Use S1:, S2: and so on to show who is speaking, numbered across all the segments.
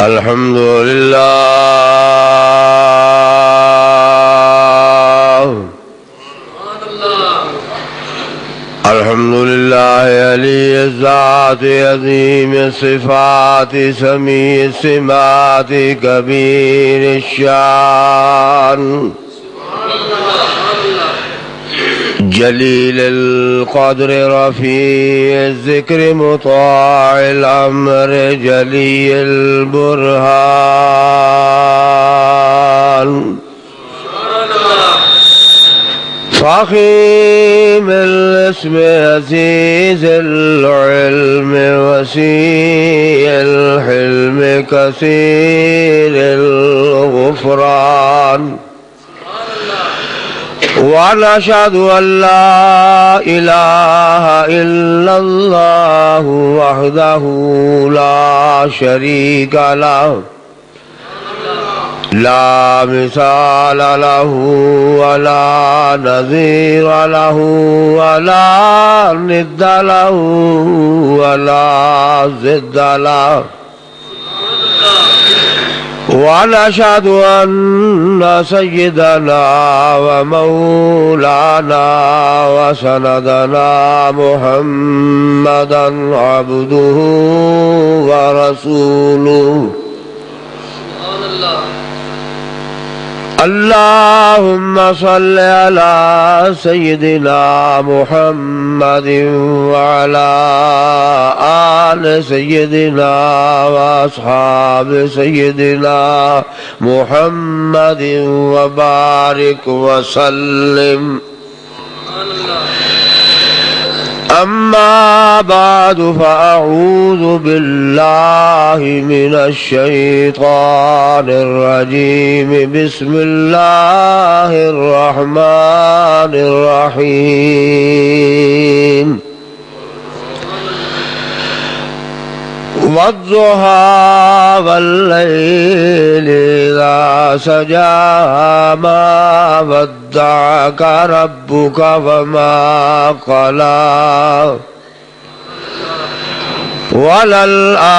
S1: الحمد لله الحمد لله علي الذات عظيم الصفات سميع السمات كبير الشان جليل القدر رفيع الذكر مطاع الأمر جلي البرهان فخيم الاسم عزيز العلم وسيع الحلم كثير الغفران ونشهد أن لا إله إلا الله وحده لا شريك له لا مثال له ولا نظير له ولا ند له ولا ضد له ونشهد أن سيدنا ومولانا وسندنا محمدا عبده ورسوله اللهم صل على سيدنا محمد وعلى آل سيدنا وأصحاب سيدنا محمد وبارك وسلم أما بعد فأعوذ بالله من الشيطان الرجيم بسم الله الرحمن الرحيم والضحى والليل إذا سجى ما ودعك ربك وما قلى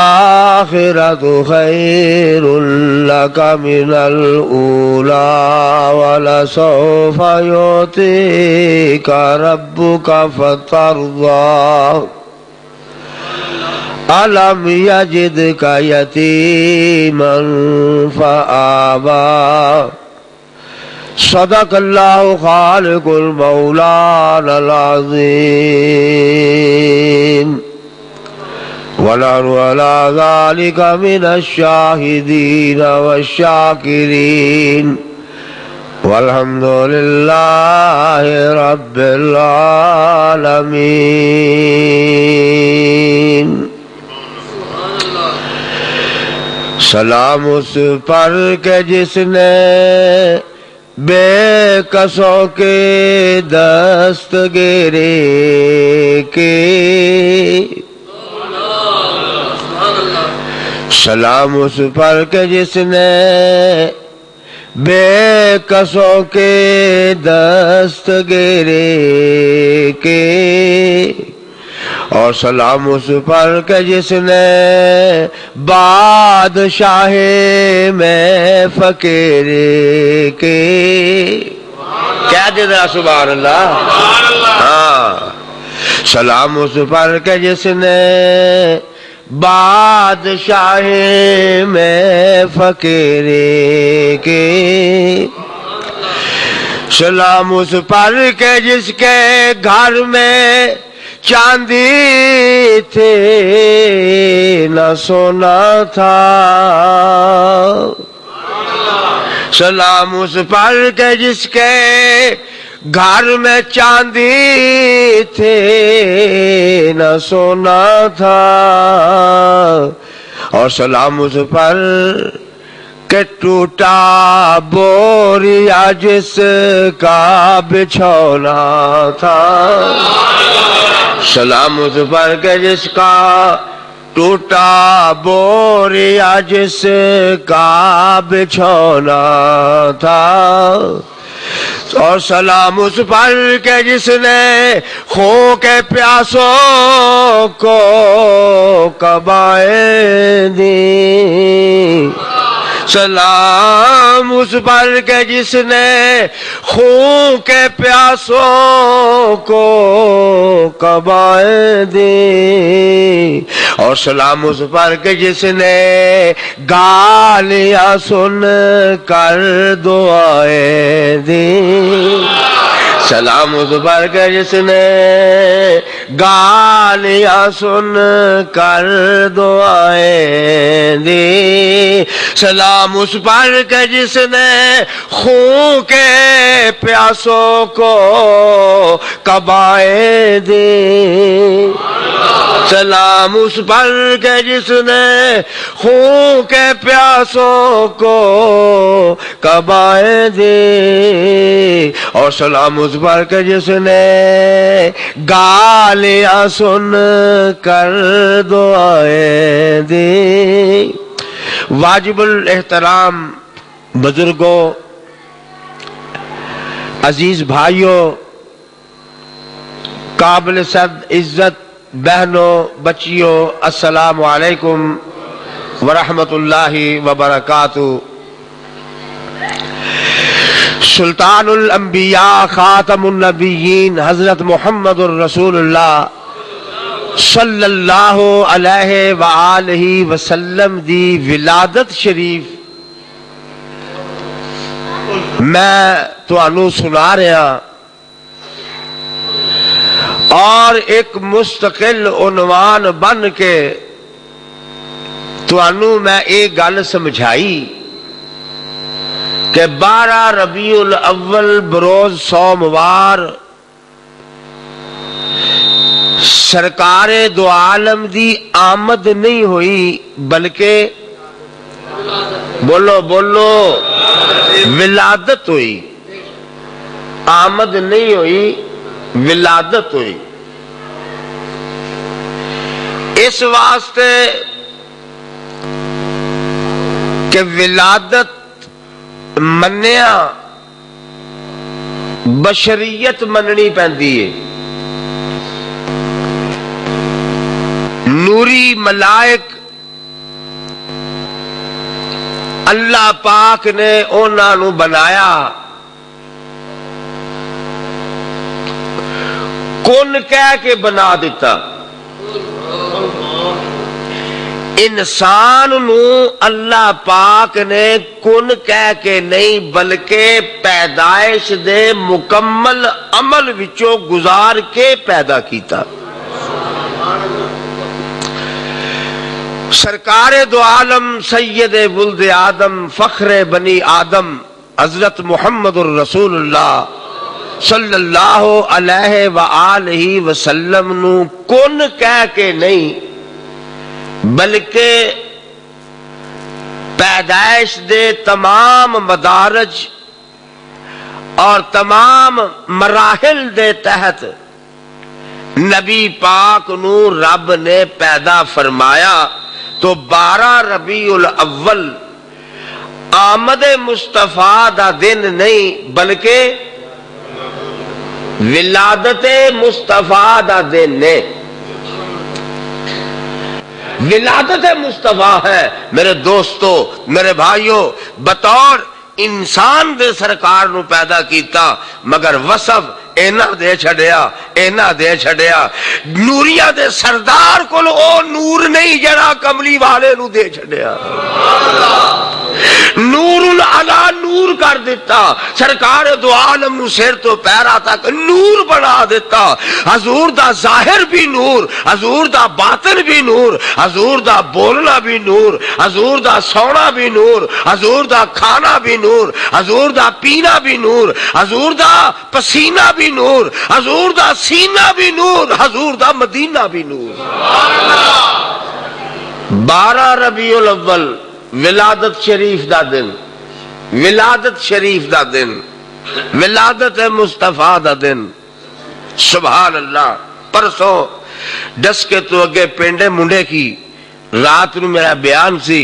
S1: وللآخرة خير لك من الأولى ولسوف يعطيك ربك فترضى ألم يجدك يتيما فآوى صدق الله خالق المولانا العظيم ونحن على ذلك من الشاهدين والشاكرين والحمد لله رب العالمين سلام اس پر کہ جس نے بے کسوں کے دست گرے کے سلام اس پر کہ جس نے بے کسوں کے دست گرے کے اور سلام اس پر کہ جس نے بادشاہ میں فقیر کے کہہ دے ذرا سبحان اللہ ہاں سلام اس پر کہ جس نے بادشاہ میں فقیر کے سلام اس پر کہ جس کے گھر میں چاندی تھے نہ سونا تھا سلام اس پر کہ جس کے گھر میں چاندی تھے نہ سونا تھا اور سلام اس پر کہ ٹوٹا بوریا جس کا بچھونا تھا سلام اس پر کہ جس کا ٹوٹا بوریا جس کا بچھونا تھا اور سلام اس پر کہ جس نے خو کے پیاسوں کو قبائیں دی، سلام اس پر کہ جس نے خون کے پیاسوں کو قبائیں دی، اور سلام اس پر کہ جس نے گالیاں سن کر دعائیں دی، سلام اس پر کہ جس نے گالیاں سن کر دعائیں دی، سلام اس پر کہ جس نے خون کے پیاسوں کو قبائیں دی، سلام اس پر کہ جس نے خون کے پیاسوں کو قبائیں دی، اور سلام اس پر کہ جس نے گالیاں سن کر دعائیں دی۔ واجب الاحترام بزرگوں، عزیز بھائیوں، قابل صد عزت بہنوں، بچیوں، السلام علیکم ورحمۃ اللہ وبرکاتہ۔ سلطان الانبیاء خاتم النبیین حضرت محمد الرسول اللہ صلی اللہ علیہ وآلہ وسلم دی ولادت شریف میں تانوں سنا رہا، اور ایک مستقل عنوان بن کے تانوں میں ایک گل سمجھائی کہ 12 ربیع الاول بروز سوموار سرکار دو عالم دی آمد نہیں ہوئی، بلکہ بولو بولو ولادت ہوئی، آمد نہیں ہوئی، ولادت ہوئی۔ اس واسطے کہ ولادت منیا بشریت مننی پیندی ہے، نوری ملائک اللہ پاک نے انہاں نو بنایا، کن کہہ کے بنا دیتا۔ انسان نو اللہ پاک نے کن کہہ کے نہیں بلکہ پیدائش دے مکمل عمل وچوں گزار کے پیدا کیتا۔ سرکار دو عالم سید ولد آدم فخر بنی آدم حضرت محمد الرسول اللہ صلی اللہ علیہ وآلہ وسلم نو کن کہہ کے نہیں بلکہ پیدائش دے تمام مدارج اور تمام مراحل دے تحت نبی پاک نو رب نے پیدا فرمایا۔ تو 12 ربیع الاول آمد مصطفیٰ دا دن نہیں بلکہ ولادت مصطفیٰ دا دن ہے، ولادت مصطفیٰ ہے۔ میرے دوستو، میرے بھائیوں، بطور انسان دے سرکار نو پیدا کیتا، مگر وصف اینا دے چھڑیا، اینا دے چھڑیا، نوریہ دے سردار کو او نور نہیں جڑا کملی والے نو دے چھڑیا، نور علا نور کر دیتا، سرکار دو عالم نو سر تو پیرا تک نور بنا دیتا۔ حضور دا ظاہر بھی نور، حضور دا باطن بھی نور، حضور دا بولنا بھی نور، حضور دا سونا بھی نور، حضور دا کھانا بھی نور، حضور دا پینا بھی نور، حضور دا پسینہ بھی نور، حضور دا سینہ بھی نور، حضور دا مدینہ بھی نور۔ 12 ربیع الاول ولادت شریف دا دن، ولادت شریف دا دن، ولادت مصطفیٰ دا دن۔ سبحان اللہ۔ پرسوں ڈس کے تو اگے پینڈے منڈے کی رات نو میرا بیان سی،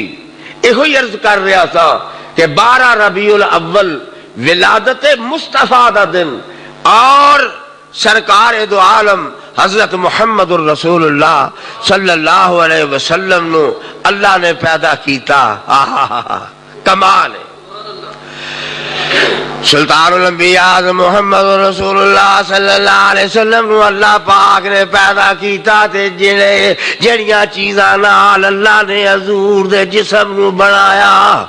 S1: ایہو عرض کر رہا تھا کہ 12 ربیع الاول ولادت مصطفیٰ دا دن اور سرکار دو عالم حضرت محمد الرسول اللہ صلی اللہ علیہ وسلم نو اللہ نے پیدا کیتا. کمال ہے. سلطان الانبیاء محمد رسول اللہ صلی اللہ علیہ وسلم نو اللہ پاک نے پیدا کیتا تے جڑیاں چیزاں نال اللہ نے حضور دے جسم نو بنایا.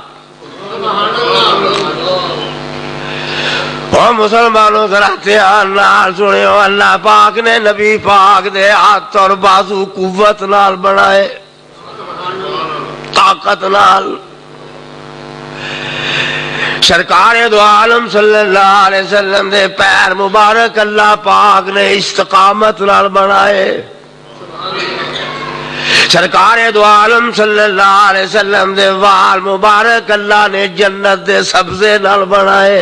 S1: اور مسلمانوں ذرا دھیان نال سنو، اللہ پاک نے نبی پاک دے ہاتھ اور بازو قوت نال بنائے، طاقت نال. سرکار دو عالم صلی اللہ علیہ وسلم دے پیر مبارک اللہ پاک نے استقامت نال بنائے. سرکار دو عالم صلی اللہ علیہ وسلم دے وال مبارک اللہ نے جنت دے سبزے نال بنائے.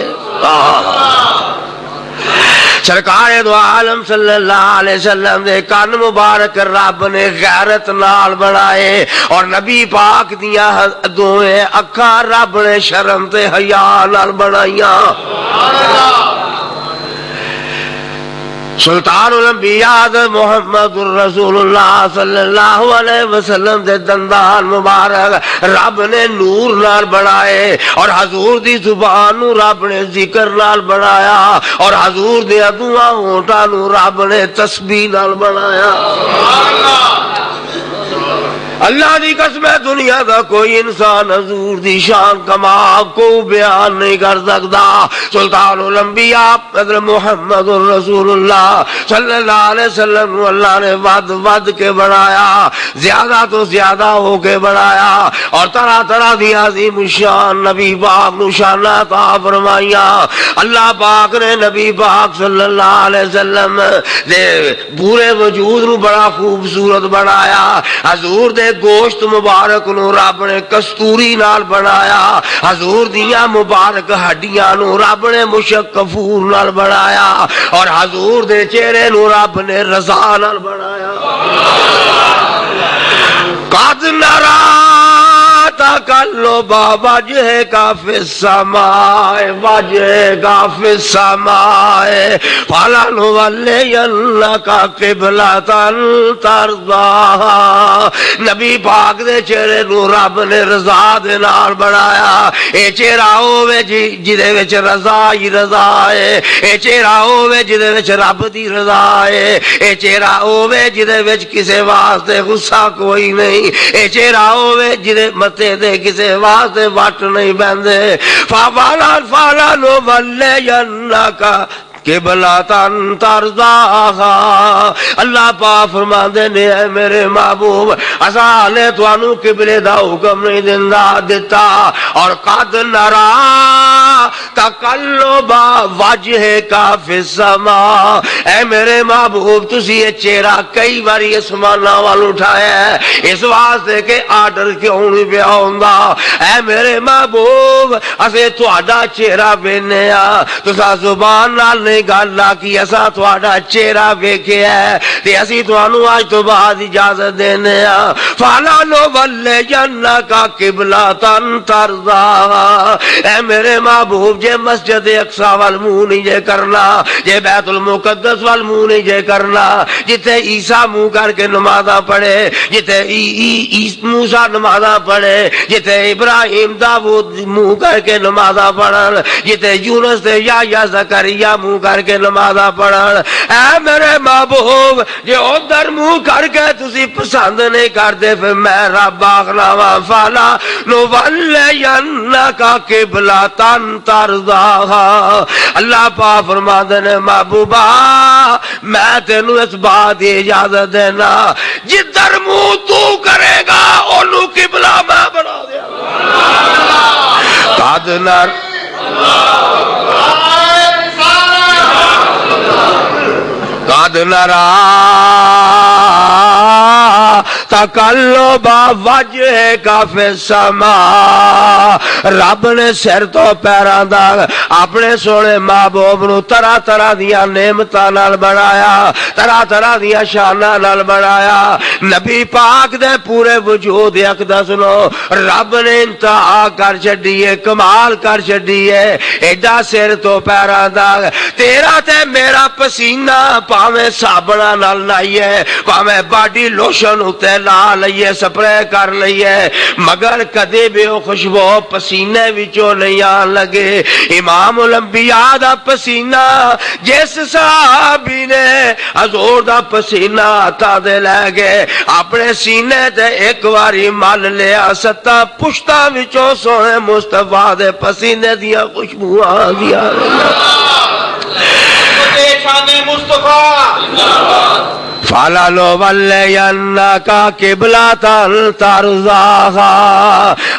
S1: سرکار دو عالم صلی اللہ علیہ وسلم دے کان مبارک رب نے غیرت نال بنائے، اور نبی پاک دیاں دوئے اکھاں رب نے شرم تے حیا نال بنائیاں. سلطان الانبیاء محمد الرسول اللہ صلی اللہ علیہ وسلم دے دندان مبارک رب نے نور نال بنائے، اور حضور دی زبان نو رب نے ذکر نال بنایا، اور حضور دے دعا ہونٹاں نو رب نے تسبیح نال بنایا. اللہ دی قسم ہے دنیا دا کوئی انسان حضور دی شان کمال کو بیان نہیں کر سکتا. سلطان الانبیاء حضرت محمد الرسول اللہ صلی اللہ علیہ وسلم اللہ نے ود کے بنایا، زیادہ تو زیادہ ہو کے بنایا، اور طرح طرح دی عظیم شان نبی پاک نو شاناں عطا فرمائیاں. اللہ پاک نے نبی پاک صلی اللہ علیہ وسلم دے پورے وجود نو بڑا خوبصورت بنایا. حضور دے گوشت مبارک نو رب نے کستوری نال بنایا، حضور دیاں مبارک ہڈیاں نو رب نے مشک کفور نال بنایا، اور حضور دے چہرے نو رب نے رضا نال بنایا. قد نرا تقلب وجہ کا فی السماء وجہ کا فی السماء فلنولینک قبلۃ ترضاها. نبی پاک دے چہرے نو رب نے رضا دے نال بنایا. اے چہرہ ہوے جدے وچ رضا ہی رضا ہے، اے چہرہ ہوے جدے وچ رب دی رضا ہے، اے چہرہ ہوے جدے وچ کسے واسطے غصہ کوئی نہیں، اے چہرہ ہوے جدے متے دے کسے واسطے وٹ نہیں بندے. فالا نو ولینک قبلۃ ترضاها. اللہ پاک فرماندے نے اے میرے محبوب اساں نے تانوں قبلے دا حکم نہیں دتا، اور قد نرا تقلب وجہک فی السماء. اے میرے محبوب تسی یہ چہرہ کئی باری اسماناں وال اٹھایا ہے، اس واسطے کہ آرڈر کیوں نہیں پیا ہوندا. اے میرے محبوب اسے تہاڈا چہرہ ویکھنے آ، تساں زبان نال گل کی اساں تہاڈا چہرہ ویکھیا ہے تے اسی تانوں اج تو بعد اجازت دینے ہاں. فالا نولینک قبلۃ ترضاها. اے میرے محبوب جے مسجد اقصی وال منہ نہیں جے کرنا، جے بیت المقدس وال منہ نہیں جے کرنا، جتے عیسیٰ منہ کر کے نمازاں پڑھے، جتے موسیٰ نمازاں پڑھے، جتے ابراہیم داؤد منہ کر کے نمازاں پڑھن، جتے یونس تے یحییٰ زکریا منہ کر کے نمازاں پڑھن. اے میرے محبوب جے ادھر منہ کر کے تسی پسند نہیں کرتے پھر میں رب آخنا وا فالا نولینک قبلۃ ترضاها. اللہ پاک فرماندے نے محبوبا میں تینوں اس بات کی اجازت دینا جدھر منہ تو کرے گا اونوں قبلہ میں بنا دیا. قد نر قد نرا تقلب وجهك فی السماء، رب نے سر تو پیراں دا اپنے سونے محبوب نو طرح طرح دیاں نعمتاں نال بنایا، طرح طرح دیاں شاناں نال بنایا۔ نبی پاک دے پورے وجود اقدس نو رب نے انتہا کر چھڈی ہے، کمال کر چھڈی ہے، ایڈا سر تو پیراں دا۔ تیرا تے میرا پسینہ پاویں صابنا نال نائیے، پاویں باڈی لوشن اتے لا لئیے، سپرے کر لئیے، مگر کدے بھی وہ خوشبو پسینے وچوں نہیں آن لگے۔ امام الانبیاء دا پسینہ جس صحابی نے حضور دا پسینہ آتا دے لے گئے، اپنے سینے تے ایک واری مل لیا، ستا پشتہ وچوں سونے مصطفیٰ دے پسینے دیا خوشبو آ دیا۔ فَلَنُوَلِّيَنَّكَ قِبْلَةً تَرْضَاهَا،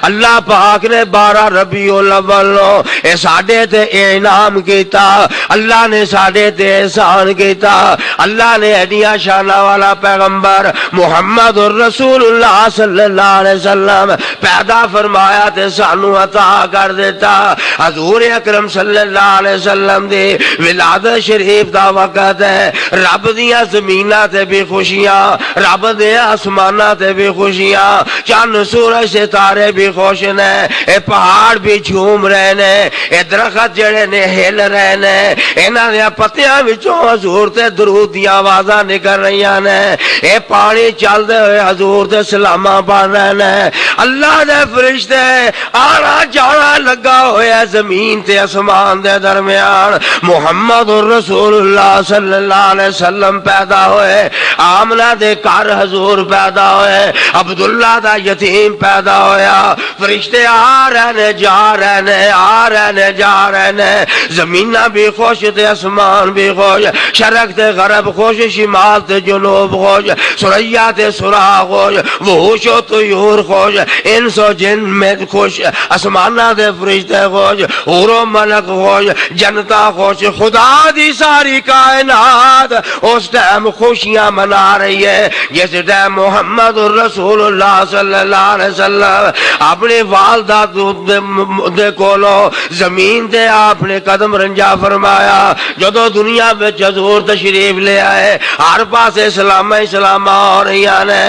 S1: اللہ پاک نے 12 ربیع الاول اے ساڈے تے انعام کیتا، اللہ نے ساڈے تے احسان کیتا، اللہ نے ایڈیاں شاناں والا پیغمبر محمد الرسول اللہ صلی اللہ علیہ وسلم پیدا فرمایا تے سانو عطا کر دیتا۔ حضور اکرم صلی اللہ علیہ وسلم دی ولادت شریف دا وقت ہے، رب دیاں زمیناں تے بھی خوشیاں، رب دے آسماناں تے بھی خوشیاں، چند سورج ستارے بھی خوش نے، اے پہاڑ بھی جھوم رہے نے، اے درخت جڑے نے ہل رہے نے، انہاں دے پتیاں وچوں حضور تے درود دیاں آوازاں نکل رہیاں نے، اے پانی چلدے ہوئے حضور تے سلاماں پڑھ رہے نے، اللہ دے فرشتے آنا جانا لگا ہویا زمین تے آسمان دے درمیان۔ محمد الرسول اللہ صلی اللہ علیہ وسلم پیدا ہوئے، آمنہ دے کر حضور پیدا ہوئے، عبداللہ دا یتیم پیدا ہویا، فرشتے آ رہے نے جا رہے نے، آ رہے نے جا رہے نے، زمینہ بھی خوش تے آسمان بھی خوش، شرق تے غرب خوش، شمال تے جنوب خوش، سریا تے سرا خوش، وحوش و طیور خوش، انس و جن میں خوش، آسمانہ دے فرشتے خوش، حور و ملک خوش، جنتا خوش، خدا دی ساری کائنات اس ٹائم خوشیاں منا رہی ہے جس ٹائم محمد الرسول اللہ صلی اللہ علیہ وسلم اپنی والدہ دے کولو زمین تے آپ نے قدم رنجا فرمایا۔ جدو دنیا میں حضور تشریف لے آئے، ہر پاس اسلام اسلام ہو رہی نے۔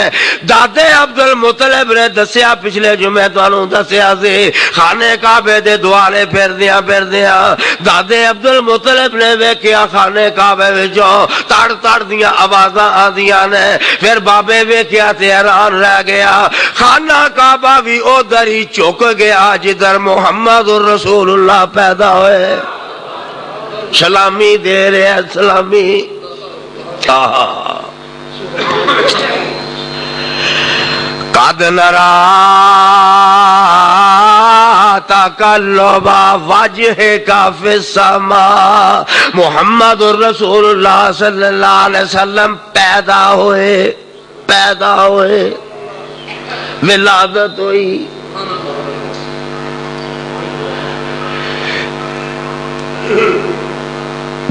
S1: دادے عبد المطلب نے دسیا، پچھلے جمعے تانوں دسیا سی، خانے کعبے دے دوالے پھر دیاں دادے عبد المطلب نے ویکھیا خانے کعبے وچوں تڑ تڑ دیاں آوازاں آندیاں نے، پھر بابے ویکھیا تے حیران رہ گیا، خانہ کعبہ بھی ادھر ہی چک گیا جدھر محمد الرسول اللہ پیدا ہوئے۔ سلامی دے رہے ہیں، سلامی قد نرا تقلب وجهك فی السماء، محمد الرسول اللہ صلی اللہ علیہ وسلم پیدا ہوئے، ولادت ہوئی۔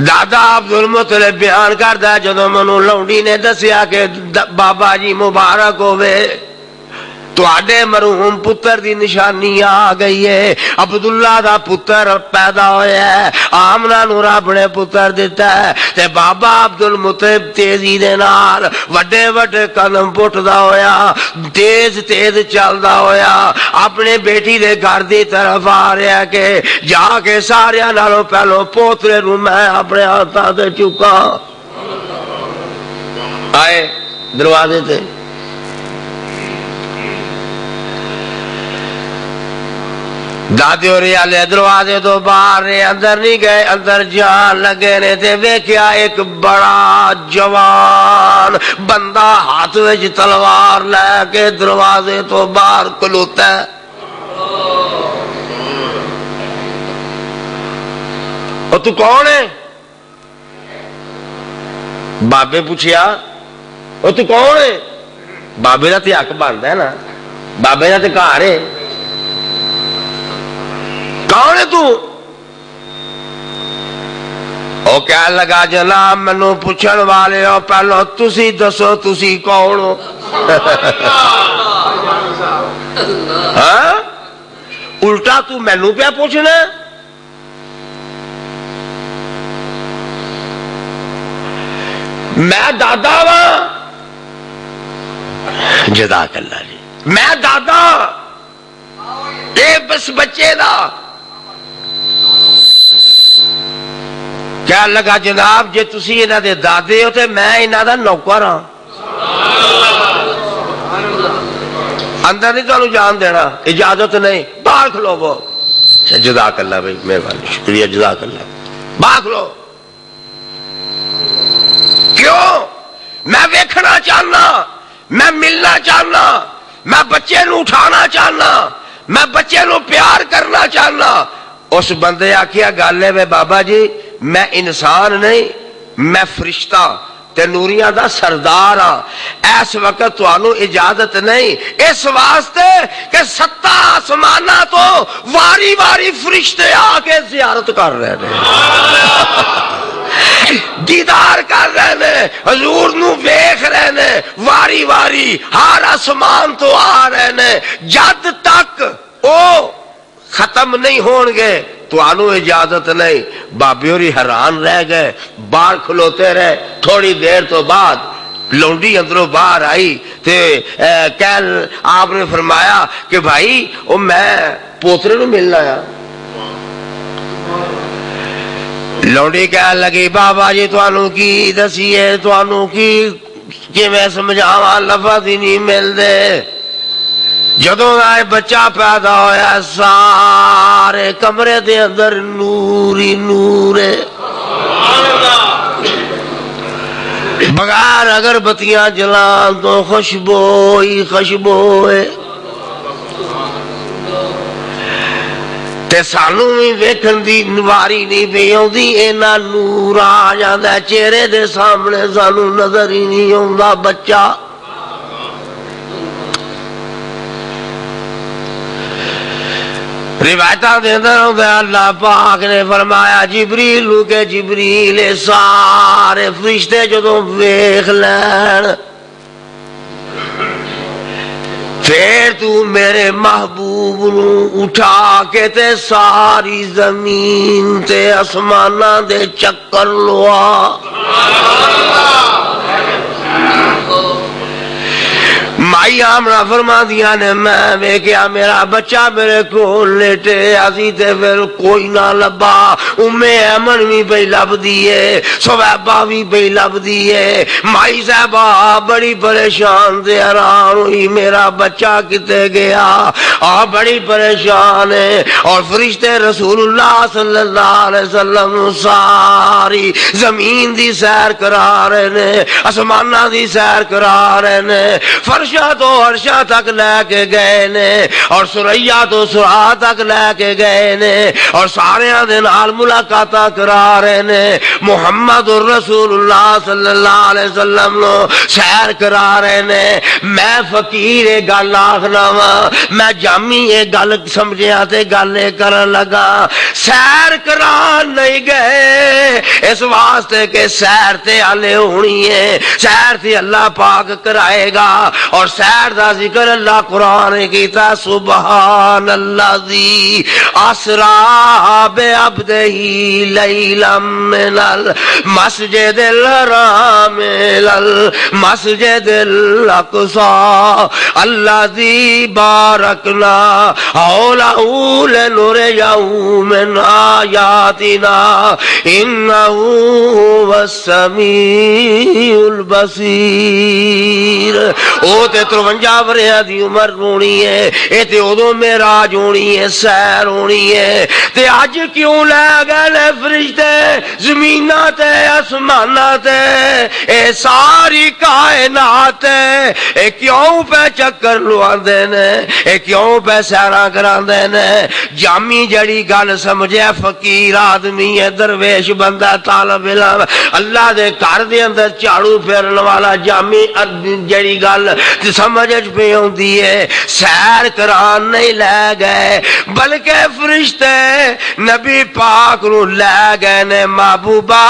S1: دادا عبد المطلب بیان کردا ہے، جدوں منوں لونڈی نے دسیا کہ بابا جی مبارک ہوئے، تواڈے مرحوم پتر دی نشانی آ گئی ہے، عبداللہ دا پتر پیدا ہویا ہے، آمنہ نو رب نے پتر دیتا ہے، تے بابا عبد المطلب تیزی دے نال وڈے وڈے قدم پٹدا ہویا، تیز چلدا ہویا، اپنے بیٹی دے گھر دی طرف آ رہا کہ جا کے ساریاں نالوں پہلو پوترے نو میں اپنے ہاتھاں تے چکا۔ آئے دروازے تے دادی اور یالے دروازے تو باہر نے، اندر نہیں گئے، اندر جان لگے نے تے ویکھیا ایک بڑا جوان بندہ ہاتھ وچ تلوار لے کے دروازے تو باہر کھلوتا ہے۔ اور تو کون ہے؟ بابے پوچھیا، اور تو کون ہے؟ بابے دا تے حق بندا ہے نا، بابے دا تے گھر ہے، کون ہے تو؟ وہ کہنے لگا جناب مینوں پوچھن والے ہو، پہلو تسی دسو تسی کون ہو؟ ہاں الٹا تو مینوں پیا پوچھنا میں دادا وا جزاک اللہ جی میں دادا اے بس بچے دا کیا لگا جناب جے تسی انہاں دے دادے ہو تے میں انہاں دا نوکر ہاں اندر نہیں تو جان دینا اجازت نہیں باہر کھلو وہ جزاک اللہ بھائی مہربانی شکریہ جزاک اللہ باہر کھلو کیوں میں ویکھنا چاہنا میں ملنا چاہنا میں بچے نو اٹھانا چاہنا میں بچے نو پیار کرنا چاہنا اس بندے آکھیا گل ہے بابا جی میں انسان نہیں میں فرشتہ تے نوریاں دا سردار ہاں اس وقت تانوں اجازت نہیں اس واسطے کہ 7 آسماناں تو واری واری فرشتے آ کے زیارت کر رہے ہیں دیدار کر رہے ہیں حضور نو ویکھ رہے ہیں واری واری ہر آسمان تو آ رہے ہیں جد تک او ختم نہیں ہون گے تو آنو اجازت نہیں بابی ہوری حیران رہ گئے باہر کھلوتے رہے تھوڑی دیر تو بعد لونڈی اندروں باہر آئی تے کہل آپ نے فرمایا کہ بھائی او میں پوترے نو ملنا ہے لونڈی کہنے لگی بابا جی توانو کی دسیے توانو کی کہ میں سمجھاواں لفظ ہی نہیں مل دے جدوں آئے بچہ پیدا ہویا سارے کمرے دے اندر نور ہی نور ہے بغیر اگر بتیاں جلان تو خوشبو ہی خوشبو ہے تے سانوں بھی ویکھن دی نواری نہیں پئی اوندی اینا نور آ جاندا چہرے دے سامنے سانوں نظر ہی نہیں آوندا بچہ روایتاں دے اندر اللہ پاک نے فرمایا جبریل کہ جبریل سارے فرشتے جدوں ویکھ لین پھر تو میرے محبوب نو اٹھا کے تے ساری زمین تے آسماناں دے چکر لوا مائی آمنا فرما دیا نے میں ویکھیا میرا بچہ میرے کول لیٹے اسی تے پھر کوئی نہ لبا ایمن بھی پئی لب دیے سویبا بھی پئی لب دیے مائی صاحبہ بڑی پریشان تے حیران ہوئی میرا بچہ کتے گیا بڑی پریشان ہے اور فرشتے رسول اللہ صلی اللہ علیہ وسلم ساری زمین دی سیر کرا رہے نے آسماناں دی سیر کرا رہے نے فرشا تو عرشا تک لے کے گئے نے اور سریا تو سرا تک لے کے گئے نے اور سارے دے نال ملاقاتاں کرا رہے نے محمد الرسول اللہ صلی اللہ علیہ وسلم نو سیر کرا رہے نے میں فقیر اے گل آخنا وا میں جامی اے گل سمجھیا تے گل کرن لگا سیر کران نہیں گئے اس واسطے کہ سیر تے آلے ہونی ہے سیر تے اللہ پاک کرائے گا اور سیر دا ذکر اللہ قرآن کیتا سبحان الذی اسرا بعبدہ لیلا من المسجد الحرام الى المسجد الاقصى الذی بارکنا حولہ لنریہ من آیاتنا انہ هو السمیع البصیر او تے 53 وریاں دی عمر ہونی ہے اے تے ادوں معراج ہونی ہے سیر ہونی ہے تے اج کیوں لے گئے فرشتے زمیناں تے آسماناں تے اے ساری کائنات اے کیوں پہ چکر لواندے نے اے کیوں پہ سیراں کراندے نے جامی جڑی گل سمجھے فقیر آدمی ہے درویش بندہ طالب علم اللہ دے گھر دے اندر جھاڑو پھیرن والا جامی جڑی گل سمجھ پہ ہوندی ہے سیر کران نہیں لے گئے بلکہ فرشتے نبی پاک نو لے گئے نے محبوبہ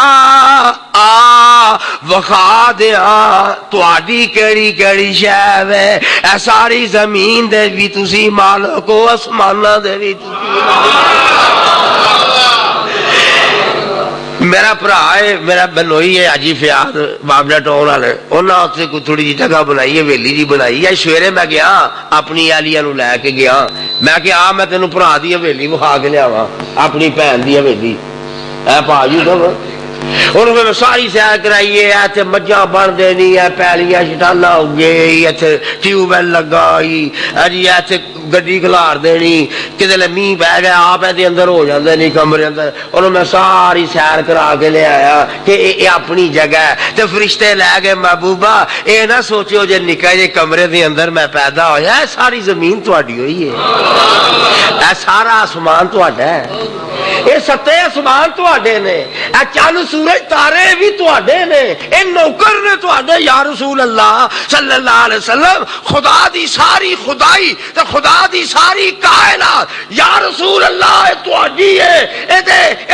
S1: آ وخا دیاں تہاڈی کیڑی کیڑی شے وے اے ساری زمین دے وی تسی مالک ہو آسماناں دے وی تسی میرا بھرا ہے میرا بنوئی ہے حاجی فیاض بابلا ٹاؤن والے انہاں اتنے کوئی تھوڑی جی جگہ بنائی ہے ویلی جی بنائی ہے سویرے میں گیا اپنی اہلیہ نو لے کے گیا میں کہ آ میں تینوں بھرا دی حویلی وکھا کے لیاواں اپنی بہن دی حویلی اے پا یوسف انہوں نے ساری سیر کرائیے ایتھے مجھاں بن دینی ہے پیلیاں شٹانا ہو گئی ایتھے ٹیوب ویل لگا جی ایتھے گڈی کھلار دینی کدے میہ بہ گیا آپ ایدے اندر ہو جاندے نہیں کمرے اندر انہوں میں ساری سیر کرا کے لے آیا کہ اے اپنی جگہ ہے تے فرشتے لے گئے محبوبہ اے نہ سوچو جے نکا جے کمرے دے اندر میں پیدا ہویا ہے ساری زمین تہاڈی ہوئی ہے اے سارا آسمان تہاڈا ہے اے ستے آسمان تہاڈے نے اے چند سورج تارے بھی تہاڈے نے اے نوکر نے تہاڈے یا رسول اللہ صلی اللہ علیہ وسلم خدا دی ساری خدائی تے خدا دی ساری کائنات یا رسول اللہ اے تہاڈی ہے اے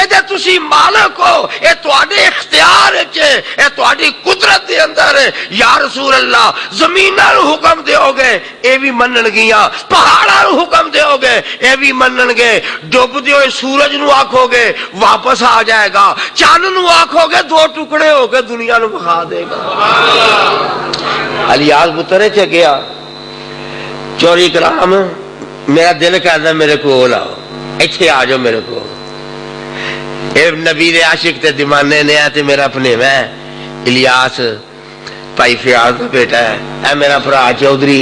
S1: دے تسی مالک ہو اے تہاڈے اختیار وچ اے تہاڈی قدرت دے اندر ہے یا رسول اللہ زمیناں نو حکم دیو گے اے بھی منن گیاں پہاڑاں نو حکم دیو گے اے بھی منن گے ڈوب دیو سورج نو آکھو گے واپس آ جائے گا چاند نو آکھو گے دو ٹکڑے ہو کے دنیا نو بخا دے گا الیاس پترے چ گیا چوری کرام میرا دل کہتا میرے کو لاؤ ایتھے آ جاؤ میرے کو اے نبی دے عاشق تے دیوانے نے تے میرا اپنے میں الیاس بھائی فیاض دا بیٹا ہے اے میرا بھرا چودھری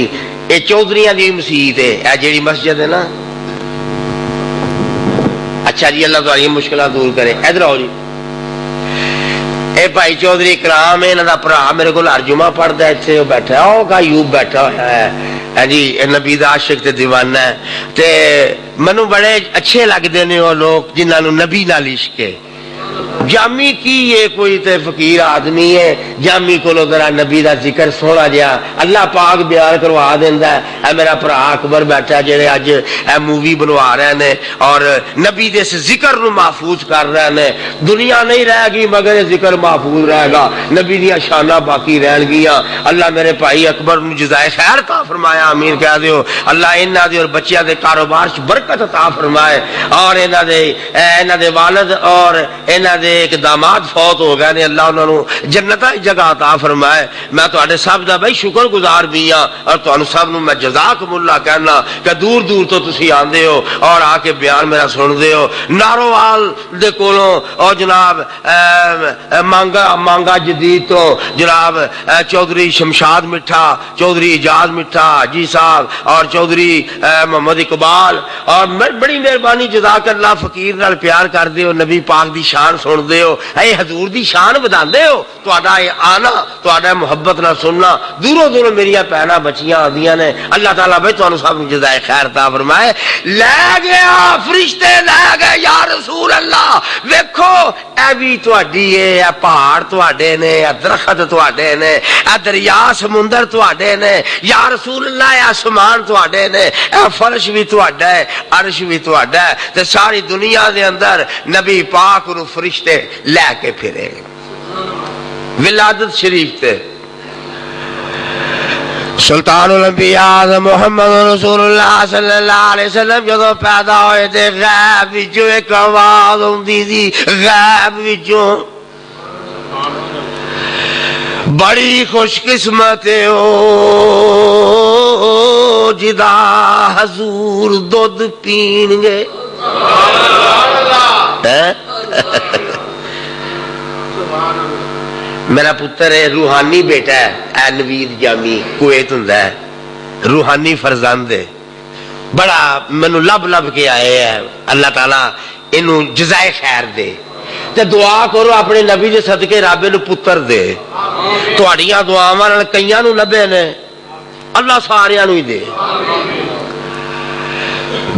S1: اے چودھریاں دی مسجد ہے اے جیڑی مسجد ہے نا اچھا جی اللہ تعالی مشکلات دور کرے ادھر آؤ جی اے بھائی چودھری کرام انہاں دا بھرا میرے کول ہر جمعہ پڑھدا ہے ایتھے بیٹھا ہے او کا ایوب بیٹھا ہوا ہے جی نبی دا عاشق تے دیوانہ ہے تے منو بڑے اچھے لگدے نے او لوگ جنہاں نو نبی نال عشق ہے جامی کی یہ کوئی تے فقیر آدمی ہے جامی کو لو ذرا نبی دا ذکر سونا جیا اللہ پاک بیان کروا دیندا ہے اے میرا بھرا اکبر بیٹھا جڑے اج اے مووی بنوا رہے نے اور نبی دے اس ذکر نو محفوظ کر رہے نے دنیا نہیں رہے گی مگر یہ ذکر محفوظ رہے گا نبی دیاں شاناں باقی رہن گیاں اللہ میرے بھائی اکبر نو جزائے خیر عطا فرمایا آمین کہہ دیو اللہ انہاں دے اور بچیاں دے کاروبار وچ برکت عطا فرمائے اور انہاں دے والد اور انہاں دے ایک داماد فوت ہو گئے نے اللہ انہاں نو جنتاں جگہ عطا فرمائے میں تواڈے سب دا بھائی شکر گزار بھی ہاں اور تانوں سب نو میں جزاکم اللہ کہنا کہ دور دور تو تسی آندے ہو اور آ کے بیان میرا سندے ہو نارووال دے کولوں اور جناب مانگا جدید تو جناب چودھری شمشاد مٹھا چودھری اجاز مٹھا جی صاحب اور چودھری محمد اقبال اور بڑی مہربانی جزاک اللہ فقیر نال پیار کر دیو نبی پاک دی شان سن دے ہو اے حضور دی شان بداندے ہو تہاڈا اے آنا تہاڈا محبت نہ سننا دوروں دوروں میریاں پینا بچیاں آندیاں نے اللہ تعالیٰ بھائی تانوں سب نوں جزائے خیر عطا فرمائے لے گیا فرشتے لے گئے یا رسول اللہ ویکھو اے بھی تہاڈی اے اے پہاڑ تہاڈے نے اے درخت تہاڈے نے اے دریا سمندر تہاڈے نے یا رسول اللہ اے آسمان تہاڈے نے اے فرش بھی تہاڈا ہے عرش بھی تہاڈا ہے تے ساری دنیا دے اندر نبی پاک نو فرشتے لے کے پھرے ولادت شریف تے سلطان الانبیاء محمد رسول اللہ صلی اللہ علیہ وسلم جدو پیدا ہوئے تھے غیب وچوں ایک آواز ہوندی سی غیب وچوں بڑی خوش قسمت ہو جدا حضور دودھ پین گے میرا پتر ہے روحانی بیٹا ہے اے نوید جامی کویت ہوندا ہے روحانی فرزند ہے بڑا مینو لب لب کے آئے ہے اللہ تعالیٰ انہوں جزائے خیر دے تے دعا کرو اپنے نبی دے صدقے رب نو پتر دے تہاڈیاں دعاواں نال کئیاں نو لبے نے اللہ ساریاں نو ہی دے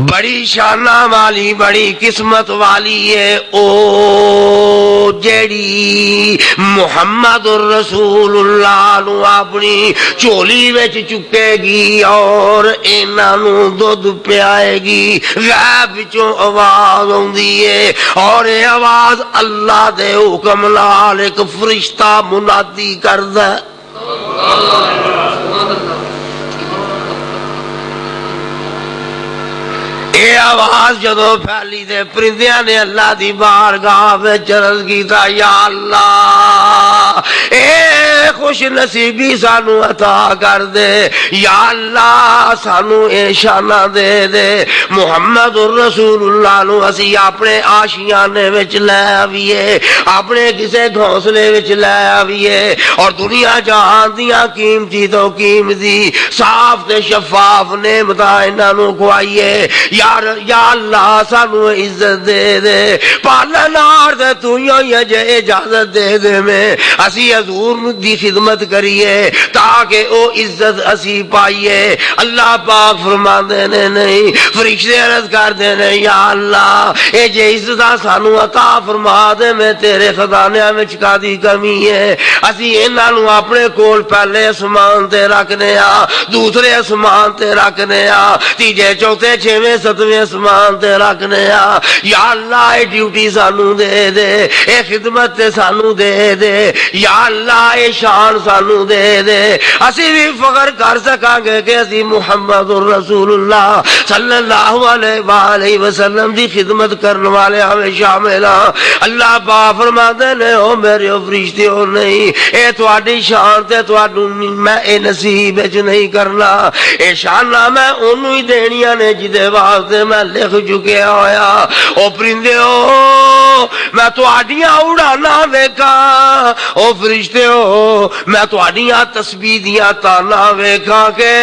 S1: بڑی شانہ والی بڑی قسمت والی ہے او جیڑی محمد رسول اللہ نو اپنی چولی وچ چکے گی اور انہاں نو دودھ پیائے گی. غیب وچوں آواز آوندی ہے اور یہ آواز اللہ دے حکم نال ایک فرشتہ منادی کردا ہے. یہ آواز جدو پھیلی دے پرندیاں نے اللہ دی بارگاہ وچ عرض کیتا یا اللہ اے خوش نصیبی سانو عطا کر دے یا اللہ سانو اے شانہ دے دے محمد الرسول اللہ نو اسی اپنے آشیانے وچ لے آویے اپنے کسے گھونسلے وچ لے آویے اور دنیا جہان دیاں قیمتی تو قیمتی صاف تے شفاف نعمتاں انہاں نو کھوائیے. یا اللہ سانو عزت دے دے پالنار دے تو ہی اجازت دے دے میں اسی حضور دی خدمت کریے تاکہ او عزت اسی پائیے. اللہ پاک فرما دینے نہیں فرشتے عرض کر دینے یا اللہ اے جے عزتاں سانو عطا فرما دے میں تیرے خزانیاں میں چکا دی کمی ہے اسی انہاں نو اپنے کول پہلے اسمان تے رکھنے آ دوسرے اسمان تے رکھنے آ تیجے چوتھے چھویں ستویں اسمان تے رکھنے آ. یا اللہ اے ڈیوٹی سانو دے دے اے خدمت تے سانو دے دے یا اللہ اے شان سانو دے دے اسی بھی فخر کر سکاں گے کہ اسی محمد الرسول اللہ صلی اللہ علیہ وآلہ وسلم دی خدمت کرنے والے ہمیں شامل ہاں. اللہ پاک فرماتے نے او میرے فرشتے ہو نہیں اے تواڈی شان تے تواڈو میں اے نصیب وچ نہیں کرنا اے شاناں میں اونوں ہی دینیاں نے جدے واسطے میں لکھ چکیا ہویا. او پرندے ہو میں تواڈیاں اڑانا ویکھاں او فرشتے ہو میں تواڈیاں تسبیح دیاں تانا ویکھاں کہ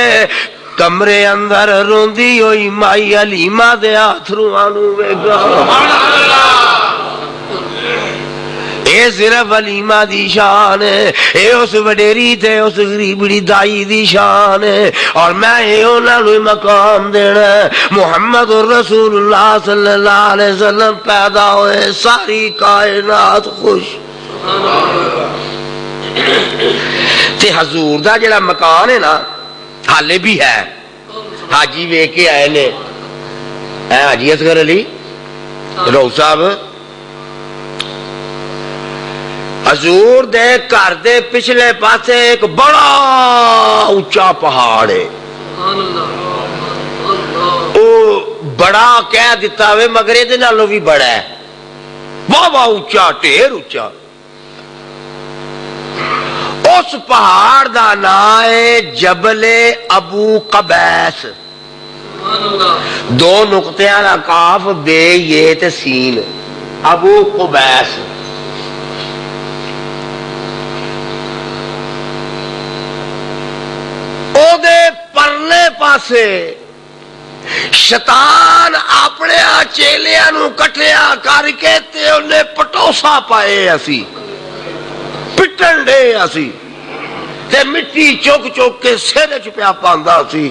S1: کمرے اندر روندی ہوئی مائی علیمہ دے اتھرواں نو ویکھاں. اے صرف علیمہ دی شان ہے اے اس وڈیری تے اس غریبڑی دائی دی شان ہے اور میں اے انہاں نو مقام دینا ہے. محمد الرسول اللہ صلی اللہ علیہ وسلم پیدا ہوئے ساری کائنات خوش تے حضور دا جڑا مکان ہے نا حالے بھی ہے. حاجی ویکھ کے آئے نے اے حاجی اصغر علی رو صاحب حضور دے گھر دے پچھلے پاسے ایک بڑا اونچا پہاڑ ہے. او بڑا کہہ دیتا ہوئے مگر یہ نالوں بھی بڑا ہے بہت اونچا ڈھیر اونچا. اس پہاڑ دا نام ہے جبل ابو قبیس. دو نقطیاں دا کاف بے یہ تے سین ابو قبیس. او دے پرلے پاسے شیطان اپنے چیلیاں نو کٹھیا کر کے تے انہیں پٹوسا پائے اسی پٹن دے اسی تے مٹی چوک چوک کے سر چ پیا پاندا سی.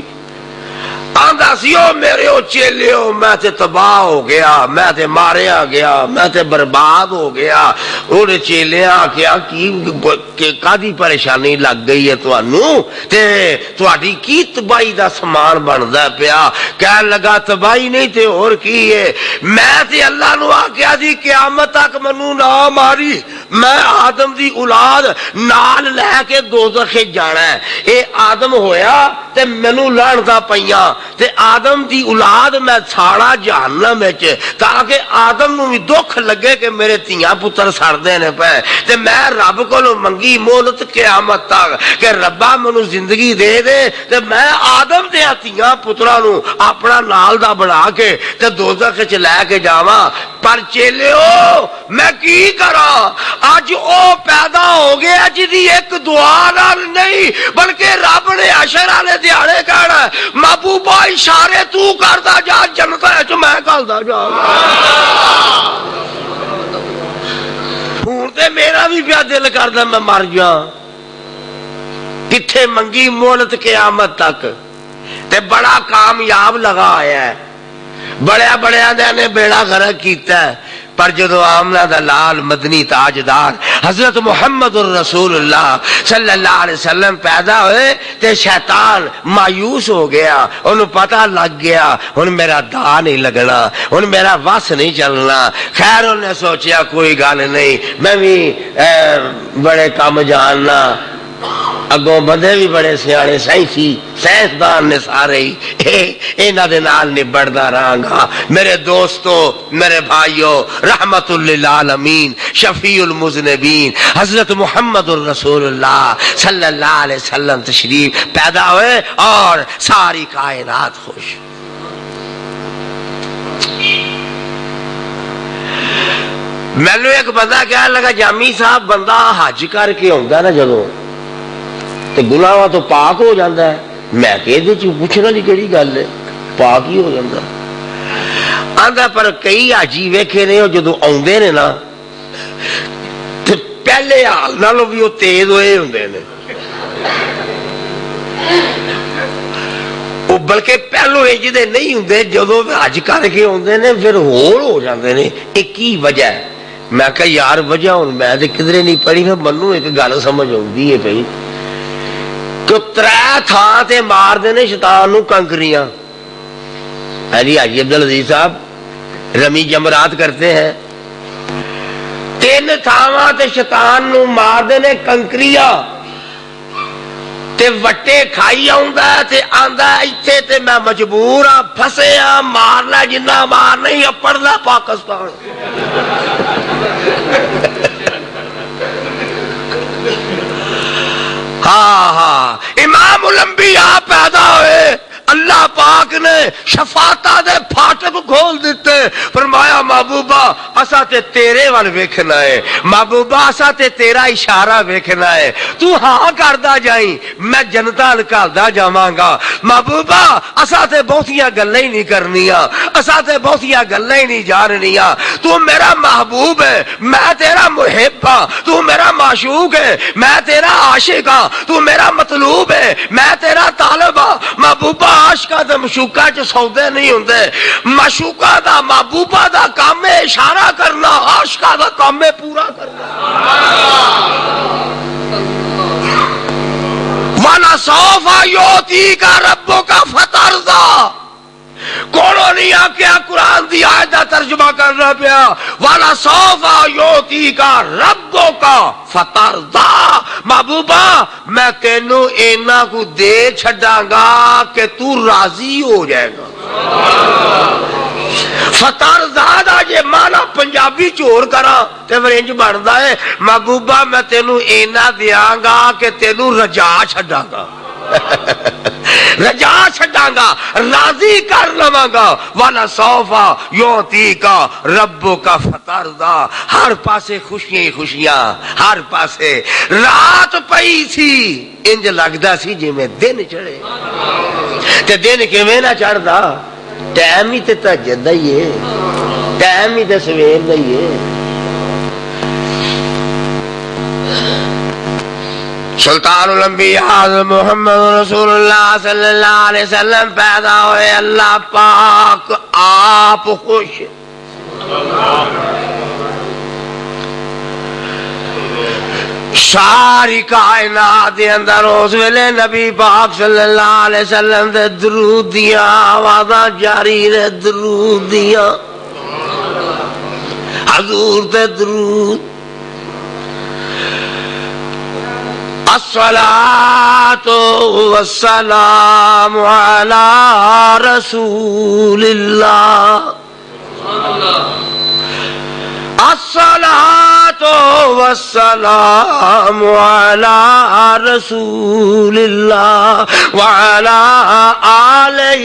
S1: آندا سی او میرے او چیلیو میں تے تباہ ہو گیا میں تے ماریا گیا میں تے برباد ہو گیا. اونے چیلیاں آکھیا کی کادی پریشانی لگ گئی ہے تانوں تے تہاڈی کی تباہی دا سامان بندا پیا. کہن لگا تباہی نہیں تے اور کی ہے میں تے اللہ نو آکھیا سی قیامت تک منوں نہ ماری میں آدم دی اولاد نال لے کے دوزخ جانا ہے. اے آدم ہویا تے مینوں لعنتاں پیاں تے آدم دی اولاد میں ساڑا جہنم وچ تاکہ آدم نو بھی دکھ لگے کہ میرے تیاں پتر سڑدے نے پے تے میں رب کولوں منگی مہلت قیامت تک کہ ربا مینوں زندگی دے دے تے میں آدم دے تیاں پتراں نو اپنا نال دا بنا کے تے دوزخ وچ لے کے جاواں. پر چیلیو میں کی کراں اج او پیدا ہو گیا جدی ایک دعا نال نہیں بلکہ رب نے حشر والے دیہاڑے کہنا محبوبہ اشارے تو کردا جا جنت وچ میں گلدا جا. ہن تے میرا بھی پیا دل کردا میں مر جا کتھے منگی مہلت قیامت تک تے بڑا کامیاب لگا آیا ہے. بڑیا بڑیا نے بیڑا غرق کیتا ہے، پر جدو آمنہ دا لال مدنی تاجدار حضرت محمد الرسول اللہ صلی اللہ علیہ وسلم پیدا ہوئے تے شیطان مایوس ہو گیا، انہوں پتہ لگ گیا ان میرا دا نہیں لگنا، ان میرا وس نہیں چلنا۔ خیر انہوں نے سوچیا کوئی گل نہیں، میں بھی بڑے کام جاننا، اگوں بندے بھی بڑے سیانے سائنسدان نے سارے ہی انہاں دے نال نبڑدا رہاں گا۔ میرے دوستو، میرے بھائیو، رحمت للعالمین شفیع المذنبین حضرت محمد الرسول اللہ صلی اللہ علیہ وسلم تشریف پیدا ہوئے اور ساری کائنات خوش۔ مینوں ایک بندہ کہنے لگا جامی صاحب بندہ حج کر کے آندا نا جدوں تے گناہاں تو پاک ہو جاندہ ہے، میں کہ دے چ پوچھنا دی کیڑی گل ہے، پاک ہی ہو جاندہ آندا، پر کئی حاجی ویکھے نے جدوں آوندے نے نا تے پہلے حال نالوں بھی وہ تیز ہوئے ہوندے نے، وہ بلکہ پہلو انج دے نہیں ہوندے، جدوں حج کر کے آوندے نے پھر ہور ہو جاندے نے۔ ایک کی وجہ ہے؟ میں کہا یار وجہ ہن میں تے کدھرے نہیں پڑھی، پھر منوں ایک گل سمجھ آوندی ہے پئی کہ ترے تھاں تے مار دینے شیطان نو کنکریاں۔ حاجی عبدالعزیز صاحب رمی جمرات کرتے ہیں، 3 تھاواں تے شیطان نو مار دینے کنکریاں تے وٹے کھائی آؤندا تے آندا ایتھے تے میں مجبور ہاں، پھسے ہاں، مارنا جنہ مار نہیں اپڑدا پاکستان۔ ہاں امام الانبیاء پیدا ہوئے، اللہ پاک نے شفاعتاں دے پھاٹک کھول دیتے، فرمایا محبوبہ اسا تے تیرے وال ویکھنا ہے، محبوبہ اسا تے تیرا اشارہ ویکھنا ہے، تو ہاں کردا جائیں میں جنتاں لکالدا جاواں گا، محبوبہ اسا تے بہتیاں گلاں ہی نہیں کرنیاں، اسا تے بہتیاں گلاں ہی نہیں جاننیاں، تو میرا محبوب ہے، میں تیرا محب ہاں، تو میرا معشوق ہے، میں تیرا عاشق ہاں، تو میرا مطلوب ہے، میں تیرا طالب ہاں۔ محبوبہ عاشقاں تے مشوقاں چ سودے نہیں ہوندے، معشوقاں دا محبوبہ دا کام ہے اشارہ کرنا، عاشقاں دا کام ہے پورا کرنا۔ وَلَسَوْفَ يُعْطِيكَ رَبُّكَ فَتَرْضَىٰ، کونوں نہیں آکیا قرآن دی آیت دا ترجمہ کرنا پیا، وَلَسَوْفَ يُعْطِيكَ رَبُّكَ فَتَرْضَىٰ، محبوبہ میں تینوں اینا کو دے چھڑاں گا کہ تو راضی ہو جائے گا۔ فترضیٰ دا جے مانا پنجابی چور کرا تے ورنج بڑھدا ہے، محبوبہ میں تینوں اینا دیاں گا کہ تینوں رجا چھڑاں گا، رجا چھڑاں گا، راضی کر لواں گا۔ وَلَسَوْفَ يُعْطِيكَ رَبُّكَ فَتَرْضَىٰ، ہر پاسے خوشیاں ہی خوشیاں، ہر پاسے رات پئی سی انج لگدا سی جی میں دن چڑھے، تے دن کیویں نہ چڑھدا، ٹائم ہی تے تہجد دا ہی ہے، ٹائم ہی تے سویر دا ہی ہے۔ سلطان الانبیاء محمد رسول اللہ صلی اللہ علیہ وسلم پیدا ہوئے، اللہ پاک آپ خوش، ساری کائنات دے اندر اس ویلے نبی پاک صلی اللہ علیہ وسلم دے درود دیاں آوازاں جاری نے، درود دیاں حضور دے درود، الصلاة والسلام على رسول اللہ، الصلاة والسلام على رسول اللہ وعلى آلہ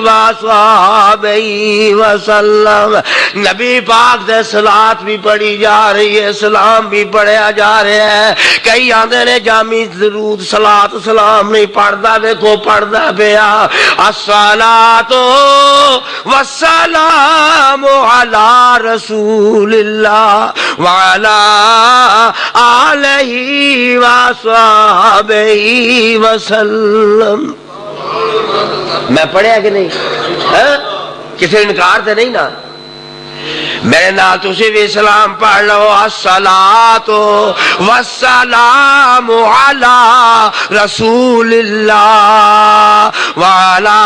S1: وصحبہ وسلم۔ نبی پاک دے صلاۃ بھی پڑھی جا رہی ہے، سلام بھی پڑھیا جا رہا ہے۔ کئی آندے نے جامی درود صلاۃ سلام نہیں پڑھدا، دیکھو پڑھدا پیا، الصلاۃ والسلام علی رسول اللہ وعلی آلہ وصحبہ وسلم۔ میں پڑھیا کہ نہیں؟ کسی انکار تے نہیں نا؟ میرے نال تسی بھی سلام پڑھ لو، الصلاۃ والسلام علی رسول اللہ وعلی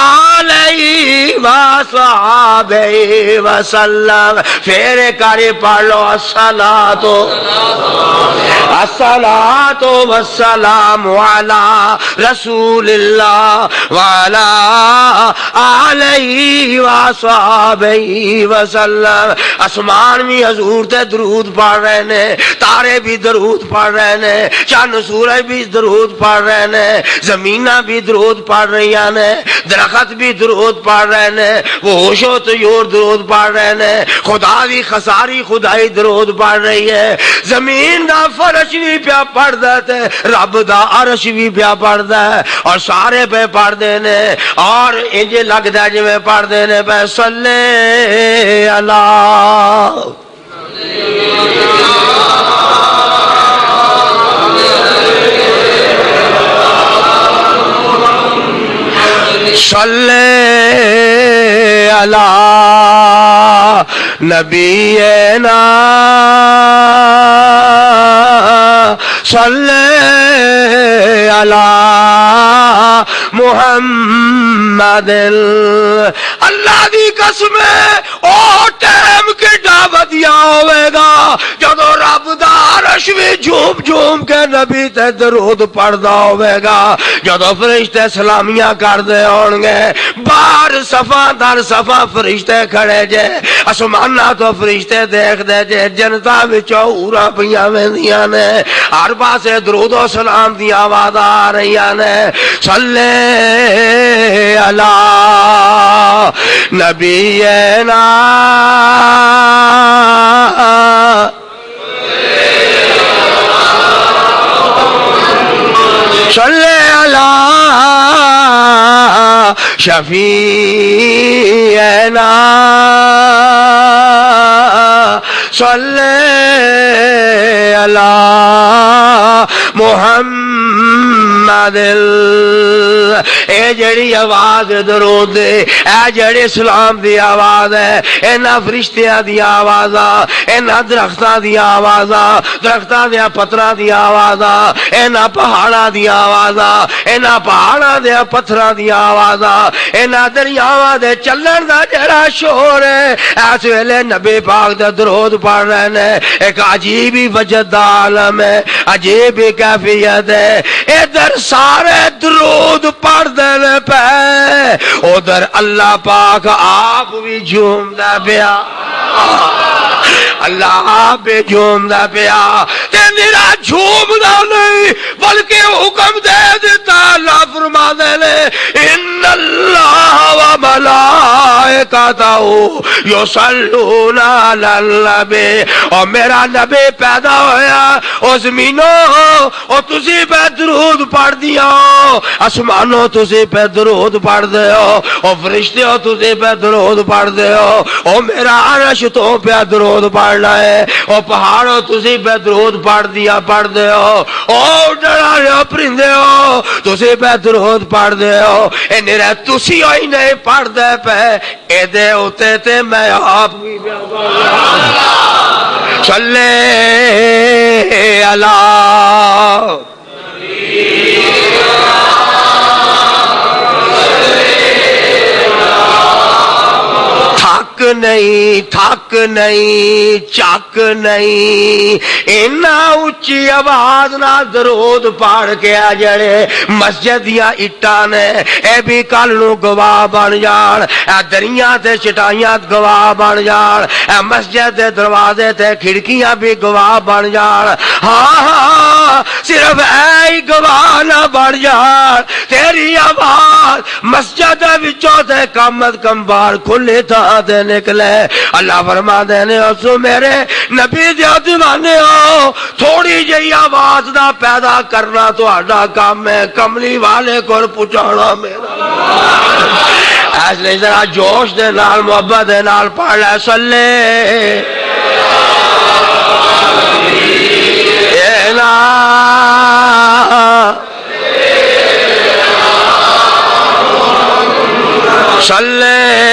S1: آلہ وصحبہ وسلم. پھر کاری پڑھ لو، الصلاۃ والسلام علی رسول اللہ وعلی آلہ وصحبہ وسلم. آسمان بھی حضور تے درود پڑھ رہے نے، تارے بھی درود پڑھ رہے نے، چند سورج بھی درود پڑھ رہے نے، زمیناں بھی درود پڑھ رہی نے، درخت بھی درود پڑھ رہے نے، وہ ہوش و طیور درود پڑھ رہے نے، خدا بھی خساری خدائی درود پڑھ رہی ہے. زمین دا فرش بھی پیا پڑھدا تے رب دا عرش بھی پیا پڑھدا ہے، اور سارے پہ پڑھدے نے، اور انج لگدا جویں پڑھدے نے پہ صلی اللہ صلی علی نبینا صلی علی محمد. اللہ دی قسم ہے او ٹائم کیڈا ودیا ہوئے گا جدو رب دا عرش بھی جھوم جھوم کے نبی تے درود پڑھدا ہوئے گا، جدو فرشتے سلامیاں کردے ہون گے، باہر صفا در صفا فرشتے کھڑے جے، آسماناں تو فرشتے دیکھ دے جے، جنتا وچوں حوراں پیاں ویندیاں نے، ہر پاسے درود و سلام دی آواز آ رہی نے. صلی علی نبینا صلی علی شفیعنا صلی علی محمد. اے جڑی آواز درود اے جڑی سلام دی آواز ہے، اینا فرشتیاں دی آوازاں، اینا درختاں دی آوازاں، درختاں دیا پتھراں دی آوازاں، اینا پہاڑاں دی آوازاں، اینا پہاڑاں دیا پتھراں دی آوازاں، اینا دریاواں دے چلن دا جڑا شور ہے، اس ویلے نبی پاک دا درود پڑھ رہے نے. ایک عجیب ہی وجد دا عالم ہے، عجیب ہی کیفیت ہے. ادھر سارے درود پڑھ دینے پہ، ادھر اللہ پاک آپ بھی جھومدا پیا، اللہ آپ جھومدا پیا. تے میرا جھومدا نہیں بلکہ حکم دے دیتا، اللہ فرما دے لے ان اللہ و ملائکتہ یصلون علی النبی. اور میرا نبی پیدا ہویا او زمینوں او تسی پہ درود پڑھ دیا، آسمانوں تسی پہ درود پڑھ دے ہو، او فرشتے ہو تسی پہ درود پڑھ دے ہو، او میرا عرش تو پہ درود پڑھنا ہے، او پہاڑوں تسی پہ درود پڑھ دیا پڑھ دے ہو، او ڈرارے پرندے ہو تسی پہ درود پڑھ دے ہو. اے نرے تسی ہوئی نہیں پڑھ دے پہ، اے دے ہوتے تے میں آپ بھی صلی علی تھک نہیں چک نہیں، اینا اچھی آواز نہ درود پڑھ کے جڑے مسجد دیا اٹاں نے اے بھی کل نو گواہ بن جان، اے دریاں تے چٹائیاں گواہ بن جان، اے مسجد دے دروازے تے کھڑکیاں بھی گواہ بن جان. ہاں صرف اے گواہ نہ بن جان، تیری آواز مسجد وچوں تے کم از کم باہر کھلے تھاں تے نکلے. اللہ فرما دینے سو میرے نبی دیا دیوانے ہو، تھوڑی جئی آواز دا پیدا کرنا تو آڈا کام ہے، کملی والے کو پچھانا میرا. ایس لئے ذرا جوش دے نال محبت دے نال پڑھ لے صلی صلی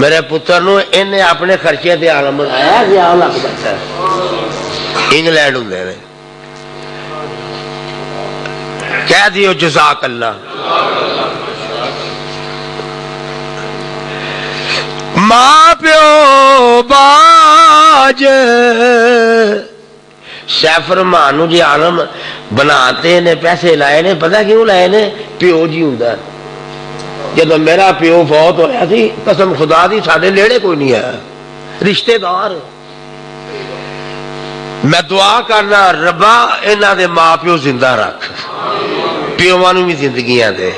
S1: میرے پتر نو انہیں اپنے خرچے تے عالم بنایا کہ آن لگ بیٹھا انگلینڈ ہوں نے کہہ دیو جزاک اللہ. ماں پیو باج سیف رحمان جی عالم بناتے نے پیسے لائے نے پتہ کیوں لائے نے پیو جی ہوں جب میرا پیو فوت ہوا سی قسم خدا دی ساڈے لیڑے کوئی نہیں ہے رشتے دار میں دعا کرنا ربا انہاں دے ماں پیو زندہ رکھ پیواں نوں بھی زندگیاں دے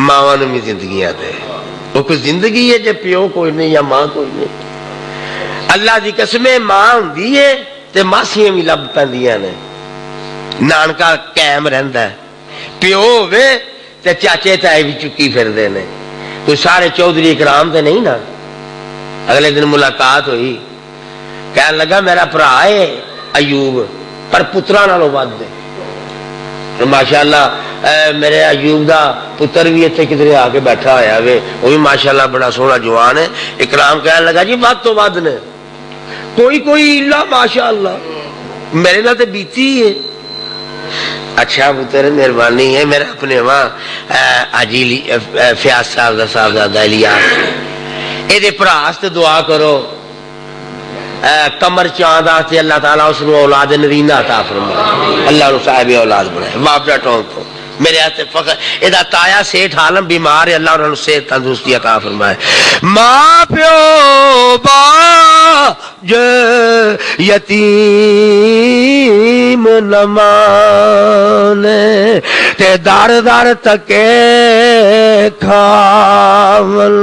S1: ماواں نوں بھی زندگیاں دے وہ کوئی زندگی ہے جب پیو کوئی نہیں یا ماں کوئی نہیں اللہ دی قسمیں ماں ہوندی ہے تے ماسیاں بھی لب پیندیاں نے نانکا قائم رہندا ہے پیو ہوے تے چاچے تائے بھی چکی پھردے نے کوئی سارے چودھری اکرام تے نہیں نا. اگلے دن ملاقات ہوئی کہنے لگا میرا بھرا ہے ایوب پر پتراں نالوں ود دے ماشاءاللہ میرے ایوب دا پتر بھی اتنے کدھر آ کے بیٹھا ہوا وے وہ بھی ماشاءاللہ بڑا سونا جوان ہے. اکرام کہنے لگا جی ود تو ود نے کوئی اللہ ماشاءاللہ میرے نال تے بیتی ہے. اچھا پتر مہربانی ہے میرا اپنے وہاں اجی فیاض صاحب دا صاحبزادہ الیاس یہ پراست دعا کرو کمر چاند آتے اللہ تعالیٰ اس نے اولاد نرینہ عطا فرمائے اللہ نے صاحب اولاد بنائے باپ ٹون تو میرے ہاتھ فخر ادا تایا سیٹھ عالم بیمار ہے اللہ انہوں نے صحت تندرستی عطا فرمائے. ماں پیو باج یتیم نہ مانے تے دار دار تکے کھاول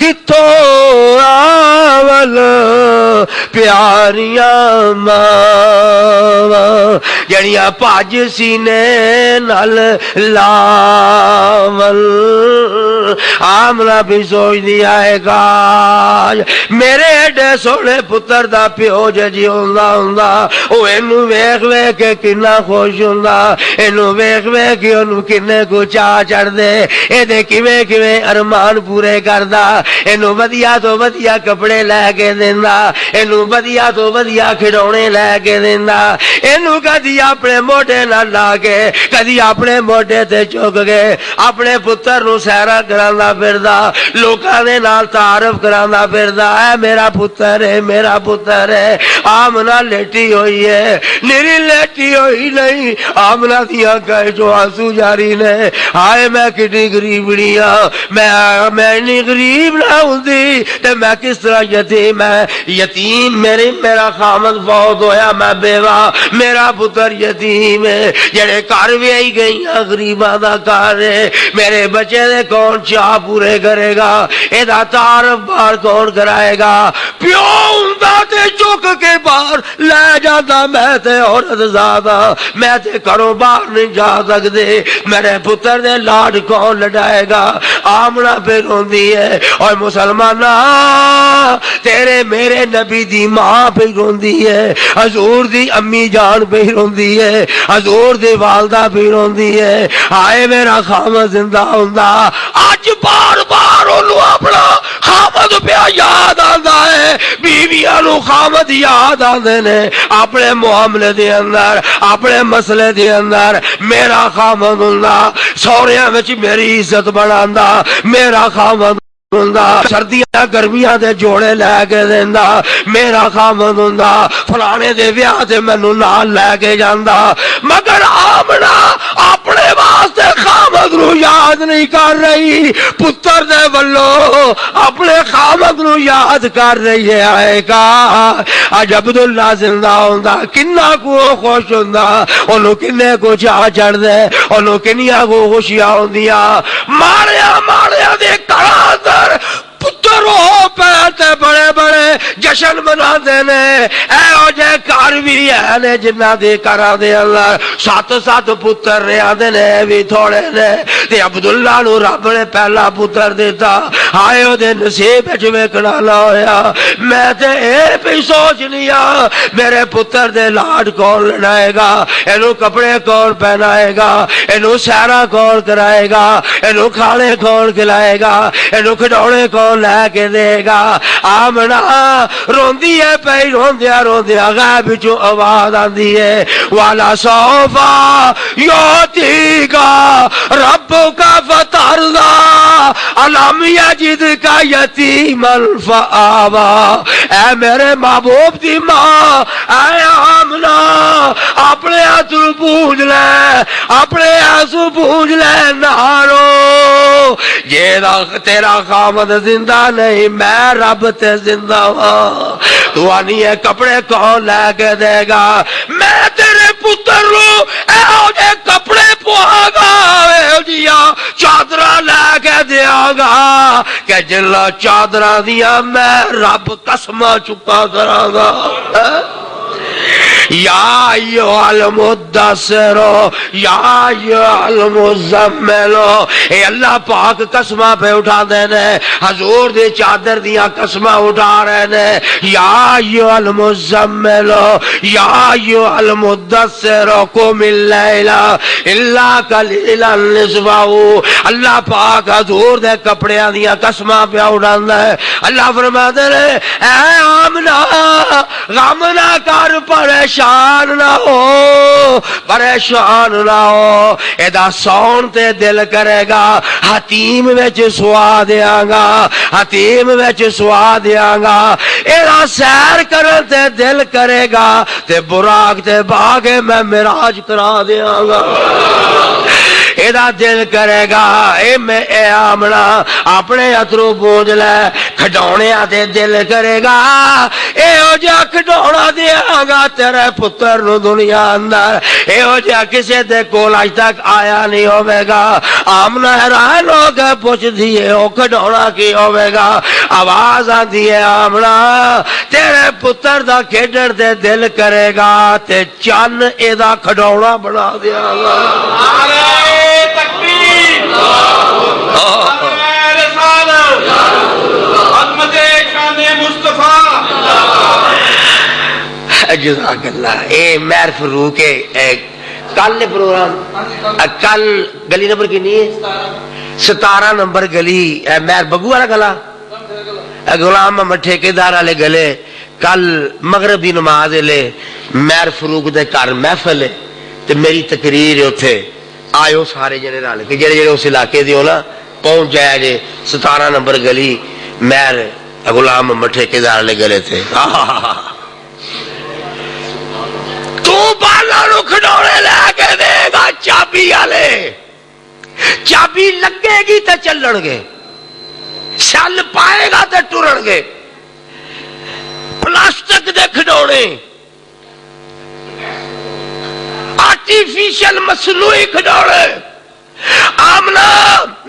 S1: کتوں آول پیاریاں ماں جڑیاں پاج سینے نال لاول. آمنا بھی سوچ دیا ہے گاج میرے ایڈے سونے پتر دا پیو جی ہوندا ہوندا او اینو ویکھ ویکھ کے کنا خوش ہوندا اینو ویکھ ویکھ کے اونوں کنے کو چاہ چڑھ دے اے دے کیویں کیویں ارمان پورے کردا اینو ودیا تو ودیا کپڑے لے کے دیندا اینو ودیا تو ودیا کھڈونے لے کے دیندا اینو کدی اپنے موڈے نال لا کے کدی اپنے موڈے تے چک کے اپنے پتر نو سیرا کراندا پھردا لوکاں دے نال تعارف کراندا پھردا اے میرا پتر ہے میرا پتر ہے. آمنا لیٹی ہوئی ہے نیری لیٹی ہوئی نہیں آمنا دیا گئے جو آنسو جاری نے آئے میں کتنی غریبڑی ہاں میں اتنی غریب نہ ہوندی تے میں کس طرح یتیم ہے یتیم میرا خامد فوت ہویا میں بیوہ میرا پتر یتیم ہے جڑے گھر بھی آئی گئی غریباں دا گھر ہے میرے بچے دے کون چاہ پورے کرے گا ادا تعارف باہر کون کرائے گا. پیو ہوندا تے چک کے باہر لے جاتا میں تے عورت زیادہ میں تے گھروں باہر نہیں جا سکتے میرے پتر دے لاڈ کون لڈائے گا. آمنا پہ روندی ہے اور مسلمانہ تیرے میرے نبی دی ماں پہ روندی ہے حضور دی امی جان پہ روندی ہے حضور دی والدہ پہ روندی ہے. آئے میرا خامد زندہ ہوندا اج بار بار انہوں اپنا خامد پہ یاد آندا ہے بیویاں نو خامد یاد آندے نے اپنے معاملے دے اندر اپنے مسئلے دے اندر میرا خامد ہوندا سوریاں وچ میری عزت بناندا میرا خامد سردیاں گرمیاں دے جوڑے لے کے دیندا میرا خامد ہوندا فلانے دے ویاہ تے مینوں نال لے کے جاندا مگر آمنا اپنے واسطے خامد نو یاد نہیں کر رہی پتر دے ولو اپنے خامد نو یاد کر رہی ہے. آئے گا اج عبداللہ زندہ ہوندا کنا کو خوش ہوندا اونوں کنے کو چاہ چڑھ دے اونوں کنیاں کو خوشیاں ہوندیاں ماریا دے گھراں پتر ہو پیتے بڑے بڑے جشن منا دینے اے جے گھر بھی ہے نے جنہ دے گھراں دے اندر 7 پتر رہے نے بھی تھوڑے نے تے عبداللہ نو رب نے پہلا پتر دیتا آئے او دے نصیب وچ ویکھنا نہ ہویا میں تے اے بھی سوچنی میرے پتر دے لاڈ کون لڑائے گا اینو کپڑے کون پہنائے گا اینو سیرا کون کرائے گا اینو کھانے کون کھلائے گا اینو کھڈونے کون لے کے دے گا آمنہ روندی ہے پئی روندیا غیب وچوں آواز آندی ہے والا سوفا یوتی گا رب کا فترضا علم یجد کا یتیما فآوا اے میرے محبوب دی ماں اے آمنہ اپنے آنسو پوچھ لے اپنے آنسو پوچھ لے نارو یہ تیرا خامد زندہ نہیں میں رب تے زندہ ہوں تو آنی ہے کپڑے کون لے کے دے گا میں تیرے پتر لو اے ہو جے کپڑے پوہا گا اے جیا چادرہ لے کے دیا گا کہ جنہ چادرہ دیا میں رب قسمہ چکا کرا گا یا ایوہ المدثرو یا ایوہ المزملو اے اللہ پاک قسمہ پہ اٹھا دینے حضور دے چادر دیا قسمہ اٹھا رہے نے یا ایوہ المزملو یا ایوہ المدثرو قم اللیل الا قلیلا نصفہ اللہ پاک حضور دے کپڑے دیا قسمہ پہ اٹھا دینے اللہ فرما دینے اے آمنہ غم نہ کر پریشان نہ ہو پریشان نہ ہو ایدہ سون تے دل کرے گا حتیم وچ سوا دیا گا حتیم وچ سوا دیا گا ایدہ سیر کرن تے دل کرے گا تے براق تے باغے میں مراج کرا دیا گا ایدہ دل کرے گا اے میں اے آمنہ اپنے اترو پونج لے کھڈونے آتے دل کرے گا اے ہو جا کھڈونا دیا گا تیرے پتر نو دنیا اندر اے ہو جا کسے دے کول آج تک آیا نہیں ہوئے گا آمنہ حیران ہو کے پوچھ دیئے ہو کھڈونا کی ہوئے گا آواز آتی ہے آمنہ تیرے پتر دا کھیڈر دے دل کرے گا تے چان اے دا کھڈونا بنا دیا گا جزاک اللہ اے مہر فروق کل پروگرام کل گلی نمبر کی نہیں ہے 17 نمبر گلی مہر بگو والا گلا غلام محمد ٹھیکیدار والے گلے کل مغرب دی نماز لے مہر فروق دے گھر محفل ہے تے میری تقریر ہے اتھے آئیو سارے جنے رال کہ جڑے اس علاقے دیو نا پہنچ جائے جے 17 نمبر گلی مہر غلام محمد ٹھیکیدار والے گلے تھے تو بالا نو کھڈونے لے کے دے گا چابی والے چابی لگے گی تے چلن گے چل پائے گا تے ٹرن گے پلاسٹک دے کھڈونے آرٹیفیشل مصنوعی کھڈونے آمنہ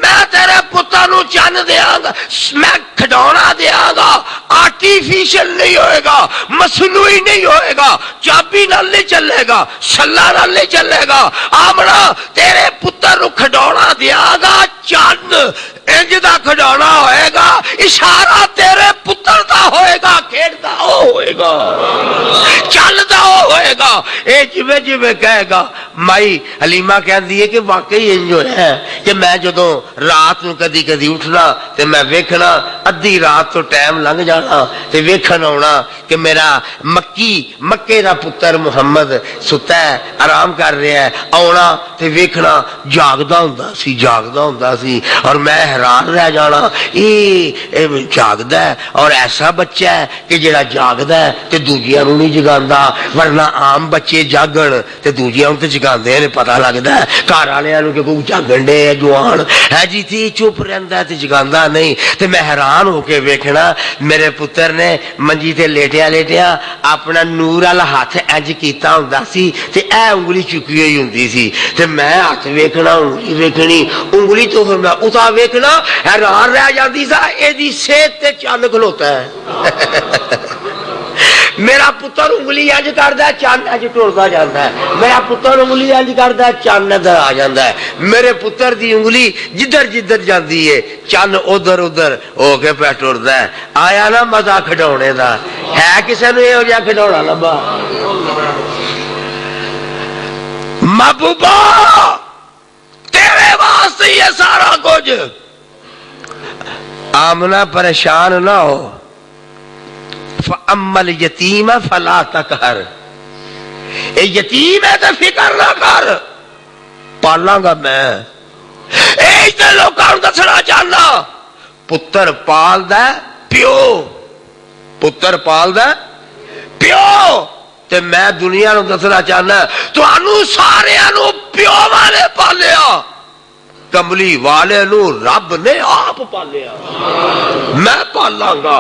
S1: میں تیرے پتر نو چن دیا گا میں کھڈونا دیا گا آرٹیفیشل نہیں ہوئے گا مصنوعی نہیں ہوئے گا چابی نال نہیں چلے گا شلہ نال نہیں چلے گا آمنہ تیرے پتر نو کھڈونا دیا گا چند انج دا کھڈونا ہوئے گا اشارہ تیرے پتر دا ہوئے گا کھیڑ دا ہوئے گا چل دا ہوئے گا اے جوے جوے کہے گا مائی حلیمہ کہن دیئے کہ واقعی انجو ہے کہ میں جدوں رات نو کدی کدی اٹھنا تے میں ویکھنا ادھی رات تو ٹائم لنگ جانا تے ویکھن ہونا کہ میرا مکے دا پتر محمد ستا ہے آرام کر رہا ہے آنا تے ویکھنا جاگدا ہوندا سی اور میں حیران رہ جانا یہ جاگدا ہے اور ایسا بچہ ہے کہ جڑا جاگدا ہے تے دوجیاں نوں نہیں جگاندا ورنہ عام بچے جاگن تے دوجیاں نوں تے جگاندے نے پتہ لگدا ہے گھر والےاں نوں کہ کوئی جاگن دے جوان ہے جی تے چپ رہندا تے جگاندا نہیں تے میں حیران ہو کے ویکھنا میرے پتر نے منجی تے لیٹیا اپنا نور والا ہاتھ انج کیتا ہوندا سی تے اے انگلی چکی ہوئی ہوندی سی تے میں ہاتھ ویکھنا انگلی ویکھنی انگلی تو پھر میں اتا ویکھنا حیران رہ جاندی سا اے دی صحت تے چل کھلوتا ہے میرا پتر انگلی انج کردا ہے چاند اج ٹردا جاندا ہے، میرا پتر انگلی انج کردا ہے چاند ادھر آ جاندا ہے، میرے پتر دی انگلی جدھر جدھر جاندی ہے چاند ادھر ادھر ہو کے پہ ٹردا ہے۔ آیا نا مزہ کھڈونے دا؟ ہے کسے نوں ایہو جہا کھڈونا لبا؟ محبوبا تیرے واسطے یہ سارا کچھ۔ آمنہ پریشان نہ ہو، فَأَمَّا الْيَتِيمَ فَلَا تَقْهَرْ، اے یتیم ہے تو فکر نہ کر، پالاں گا میں۔ اے تے لوکاں نوں دسنا چاہنا، پتر پال دا پیو، پتر پال دا پیو، تے میں دنیا نوں دسنا چاہنا تانوں ساریاں نوں پیو والے پالیا، کملی والے نو رب نے آپ پالیا۔ میں پالاں گا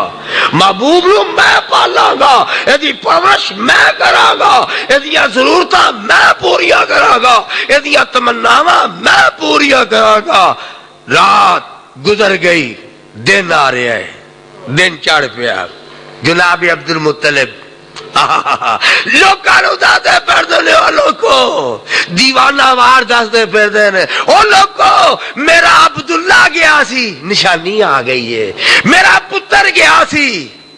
S1: محبوب نو، میں پالاں گا، ایدی پرورش میں کراں گا، ایدیاں ضرورتاں میں پوریاں کراں گا، ایدیاں تمناواں میں پوریاں کراں گا۔ رات گزر گئی، دن آ رہا ہے، دن چڑھ پیا۔ جناب عبد المطلب لوکاں نوں دسدے پھردے والوں کو دیوانہ وار دسدے پھردے نے، او لوکو میرا عبداللہ گیا سی، نشانی آ گئی ہے، میرا پتر گیا سی،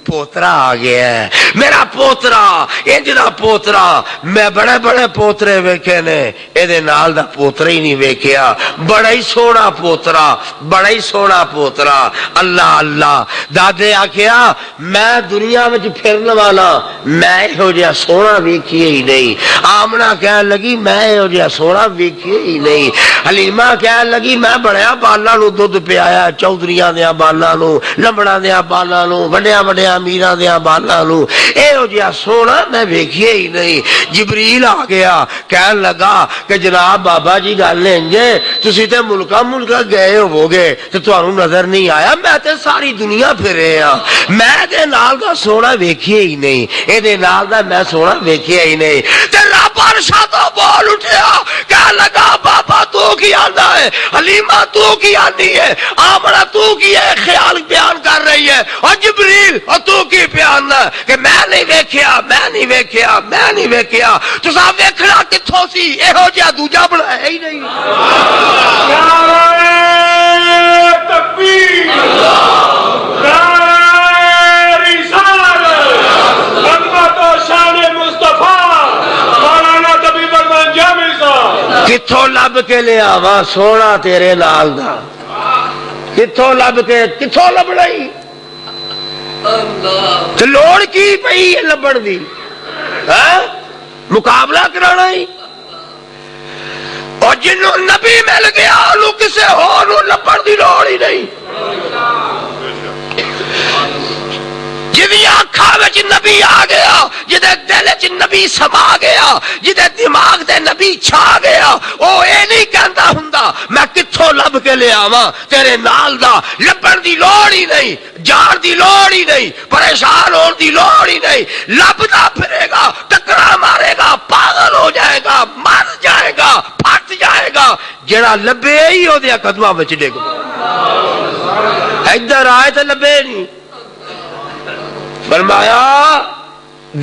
S1: پوترا آ گیا ہے، میرا پوترا انج دا پوترا، میں بڑے بڑے پوترے ویکھے نے، اے دے نال دا پوترا ہی نہیں ویکھیا، بڑا ہی سونا پوترا، بڑا ہی سونا پوترا۔ اللہ اللہ دادے آکھیا میں دنیا وچ پھرن والا، میں ایہو جہا سونا ویکھیا ہی نہیں۔ آمنہ کہن لگی میں ایہو جہا سونا ویکھیا ہی نہیں۔ حلیمہ کہن لگی میں بڑیا بالاں نوں دودھ پیایا، چودھریاں دیاں بالاں نوں، لمبڑاں دیاں بالاں نوں، وڈیاں وڈیاں امیراں دیاں بالاں نوں، ایہو جہا سونا میں ویکھیا ہی نہیں۔ جبریل آ گیا، کہن لگا کہ جناب بابا جی گل انج ہے، تسی تے ملکاں گئے ہووگے تے تانوں نظر نہیں آیا، میں تے ساری دنیا پھرے ہاں، میں دے نال دا سونا ویکھیا ہی نہیں، اے دے نال دا میں سونا ویکھیا ہی نہیں۔ تے رب عرشاں تو بول اٹھیا، کہن لگا بابا تو کی آندا ہے، حلیمہ تو کی آندی ہے، آمنہ تو کی ہے خیال بیان کر رہی ہے، اور جبریل اور تو کی بیان ہے کہ میں نہیں ویکھیا، میں نہیں ویکھیا، میں نہیں ویکھیا۔ تساں ویکھنا کتھوں سی؟ ایہو جہا دوجا بنایا ہی نہیں۔
S2: تکبیر، نعرہ رسالت، خدمت و شان مصطفیٰ، مولانا طبیب الرحمن جامی صاحب۔
S1: کتھوں لب کے لے آواں سونا تیرے نال دا؟ کتھوں لب کے، کتھوں لبنا ہی؟ تو لوڑ کی پئی ہے لبن دی؟ مقابلہ کرانا ہی؟ اور جنہوں نبی مل گیا انہوں کسے ہو انہوں لبن دی لوڑ ہی نہیں۔ جدی آنکھاں وچ نبی آ گیا، جدے دل وچ نبی سما گیا، جدے دماغ دے نبی چھا گیا، او اے نہیں کہندا ہوندا میں کتھوں لب کے لے آواں تیرے نال دا، لبن دی لوڑ ہی نہیں، جان دی لوڑ ہی نہیں، پریشان ہون دی لوڑ ہی نہیں۔ لبدا پھرے گا، ٹکرا مارے گا، پاگل ہو جائے گا، مر جائے گا، پھٹ جائے گا، جڑا لبے ہی او دے قدماں وچ ڈگ پیا۔ ادھر آئے تے لبے نہیں۔ فرمایا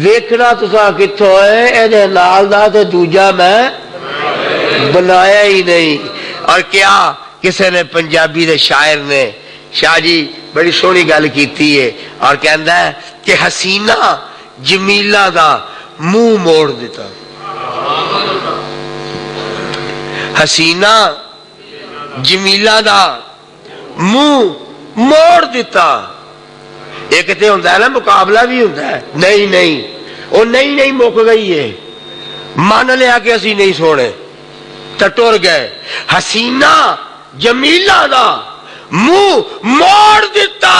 S1: ویکھنا تساں کتھوں ہے، اے دے نال دا تے دوجا میں بنایا ہی نہیں۔ اور کیا کسے نے پنجابی دے شاعر نے شاہ جی بڑی سونی گل کیتی ہے، اور کہندا ہے کہ حسینہ جمیلہ دا منہ موڑ دیتا، حسینہ جمیلہ دا منہ موڑ دیتا۔ ایک تے ہوندہ ہے نا مقابلہ بھی ہوندہ ہے، نہیں نہیں وہ نہیں مک گئی ہے، مان لیا کہ اسی نہیں سونے تو ٹر گئے۔ حسینہ جمیلہ دا منہ موڑ دیتا،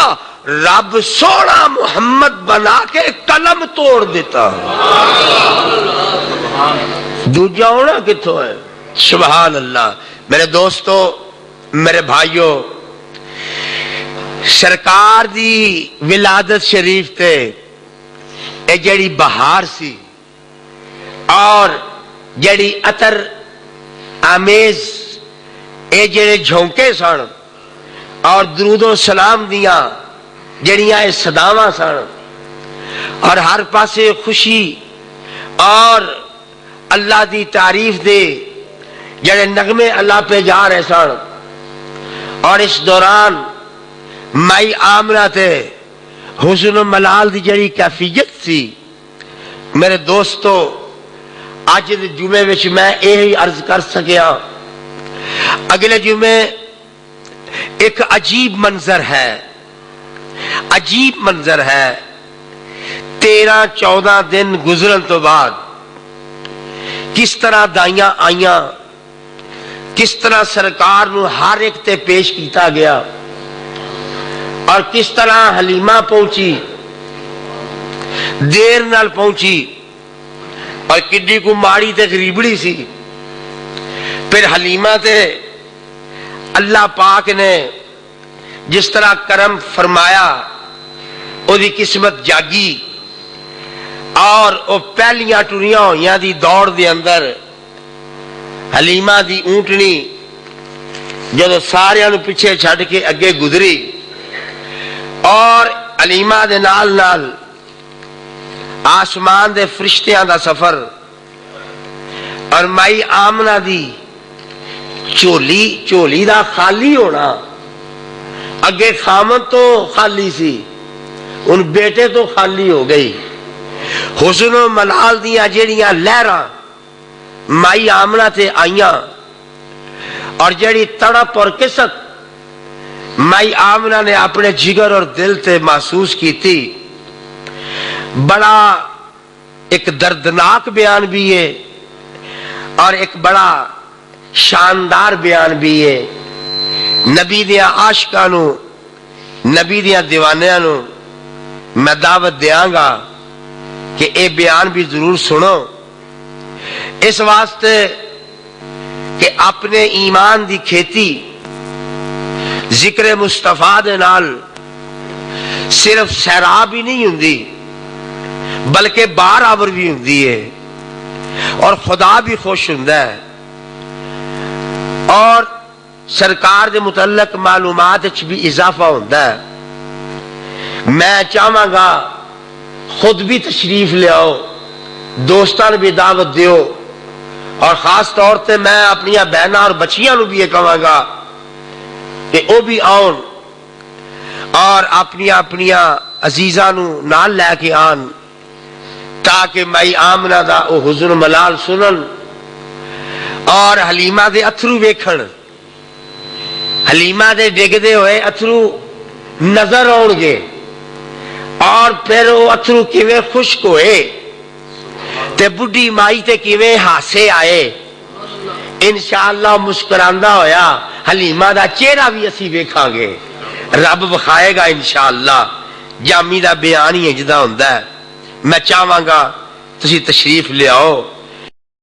S1: رب سونا محمد بنا کے قلم توڑ دیتا۔ دوجا ہونا کتوں ہے؟ سبحان اللہ۔ میرے دوستو، میرے بھائیوں، سرکار دی ولادت شریف تے اے جڑی بہار سی اور جڑی عطر آمیز اے جڑے جھونکے سن اور درود و سلام دیاں جڑیاں اے صداواں سن، اور ہر پاسے خوشی اور اللہ دی تعریف دے جڑے نغمے اللہ پہ جا رہے سن. اور اس دوران مائی آمنہ تے حسن و ملال دی جڑی کیفیت سی میرے دوستو اج دے جمعے وچ میں یہی عرض کر سکیا. اگلے جمعے ایک عجیب منظر ہے، عجیب منظر ہے. 13-14 دن گزرن تو بعد کس طرح دائیاں آئیاں، کس طرح سرکار نو ہر ایک تے پیش کیتا گیا، اور کس طرح حلیمہ پہنچی، دیر نال پہنچی، اور کڈی کو ماڑی تے غریبڑی سی. پھر حلیمہ تے اللہ پاک نے جس طرح کرم فرمایا او دی قسمت جاگی، اور او پہلیاں ٹریاں ہویاں دی دوڑ دے اندر حلیمہ دی اونٹنی جدو ساریاں نو پیچھے چھڈ کے اگے گزری، اور حلیمہ دے نال نال آسمان دے فرشتیاں دا سفر، اور مائی آمنہ دی چولی دا خالی ہونا. اگے خامن تو خالی سی، ان بیٹے تو خالی ہو گئی. حسن و ملال دیاں جڑیاں لہراں مائی آمنہ تے آئیاں، اور جڑی تڑپ اور کسک مائی آمنہ نے اپنے جگر اور دل تے محسوس کی تھی. بڑا ایک دردناک بیان بھی ہے اور ایک بڑا شاندار بیان بھی ہے. نبی دیاں عاشقاں نو، نبی دیاں دیوانیاں نو میں دعوت دیاں گا کہ اے بیان بھی ضرور سنو، اس واسطے کہ اپنے ایمان دی کھیتی ذکر مصطفیٰ دے نال صرف سیراب ہی نہیں ہوندی بلکہ بار آور بھی ہوندی ہے، اور خدا بھی خوش ہوندا ہے، اور سرکار دے متعلق معلومات وچ بھی اضافہ ہوندا ہے. میں چاہواں گا خود بھی تشریف لے آؤ، دوستان بھی دعوت دیو، اور خاص طور تے میں اپنی بہناں اور بچیاں نو بھی یہ کہاں گا کہ او بھی آؤن اور اپنی عزیزاں نو نال لے کے آن، تاکہ مائی آمنہ دا او حزن ملال سنن اور حلیمہ دے اتھرو ویکھن، حلیمہ دے ڈگدے ہوئے اتھرو نظر آؤ گے، اور پھر وہ اتھرو کیویں خشک ہوئے تے بڈھی مائی تے کیویں ہاسے آئے. انشاءاللہ مسکراندہ ہویا حلیمہ دا چہرہ بھی اسی ویکھاں گے، رب بخائے گا انشاءاللہ. جامی دا بیان ہی اجدا ہوندا ہے. میں چاہواں گا تسی تشریف لے آؤ.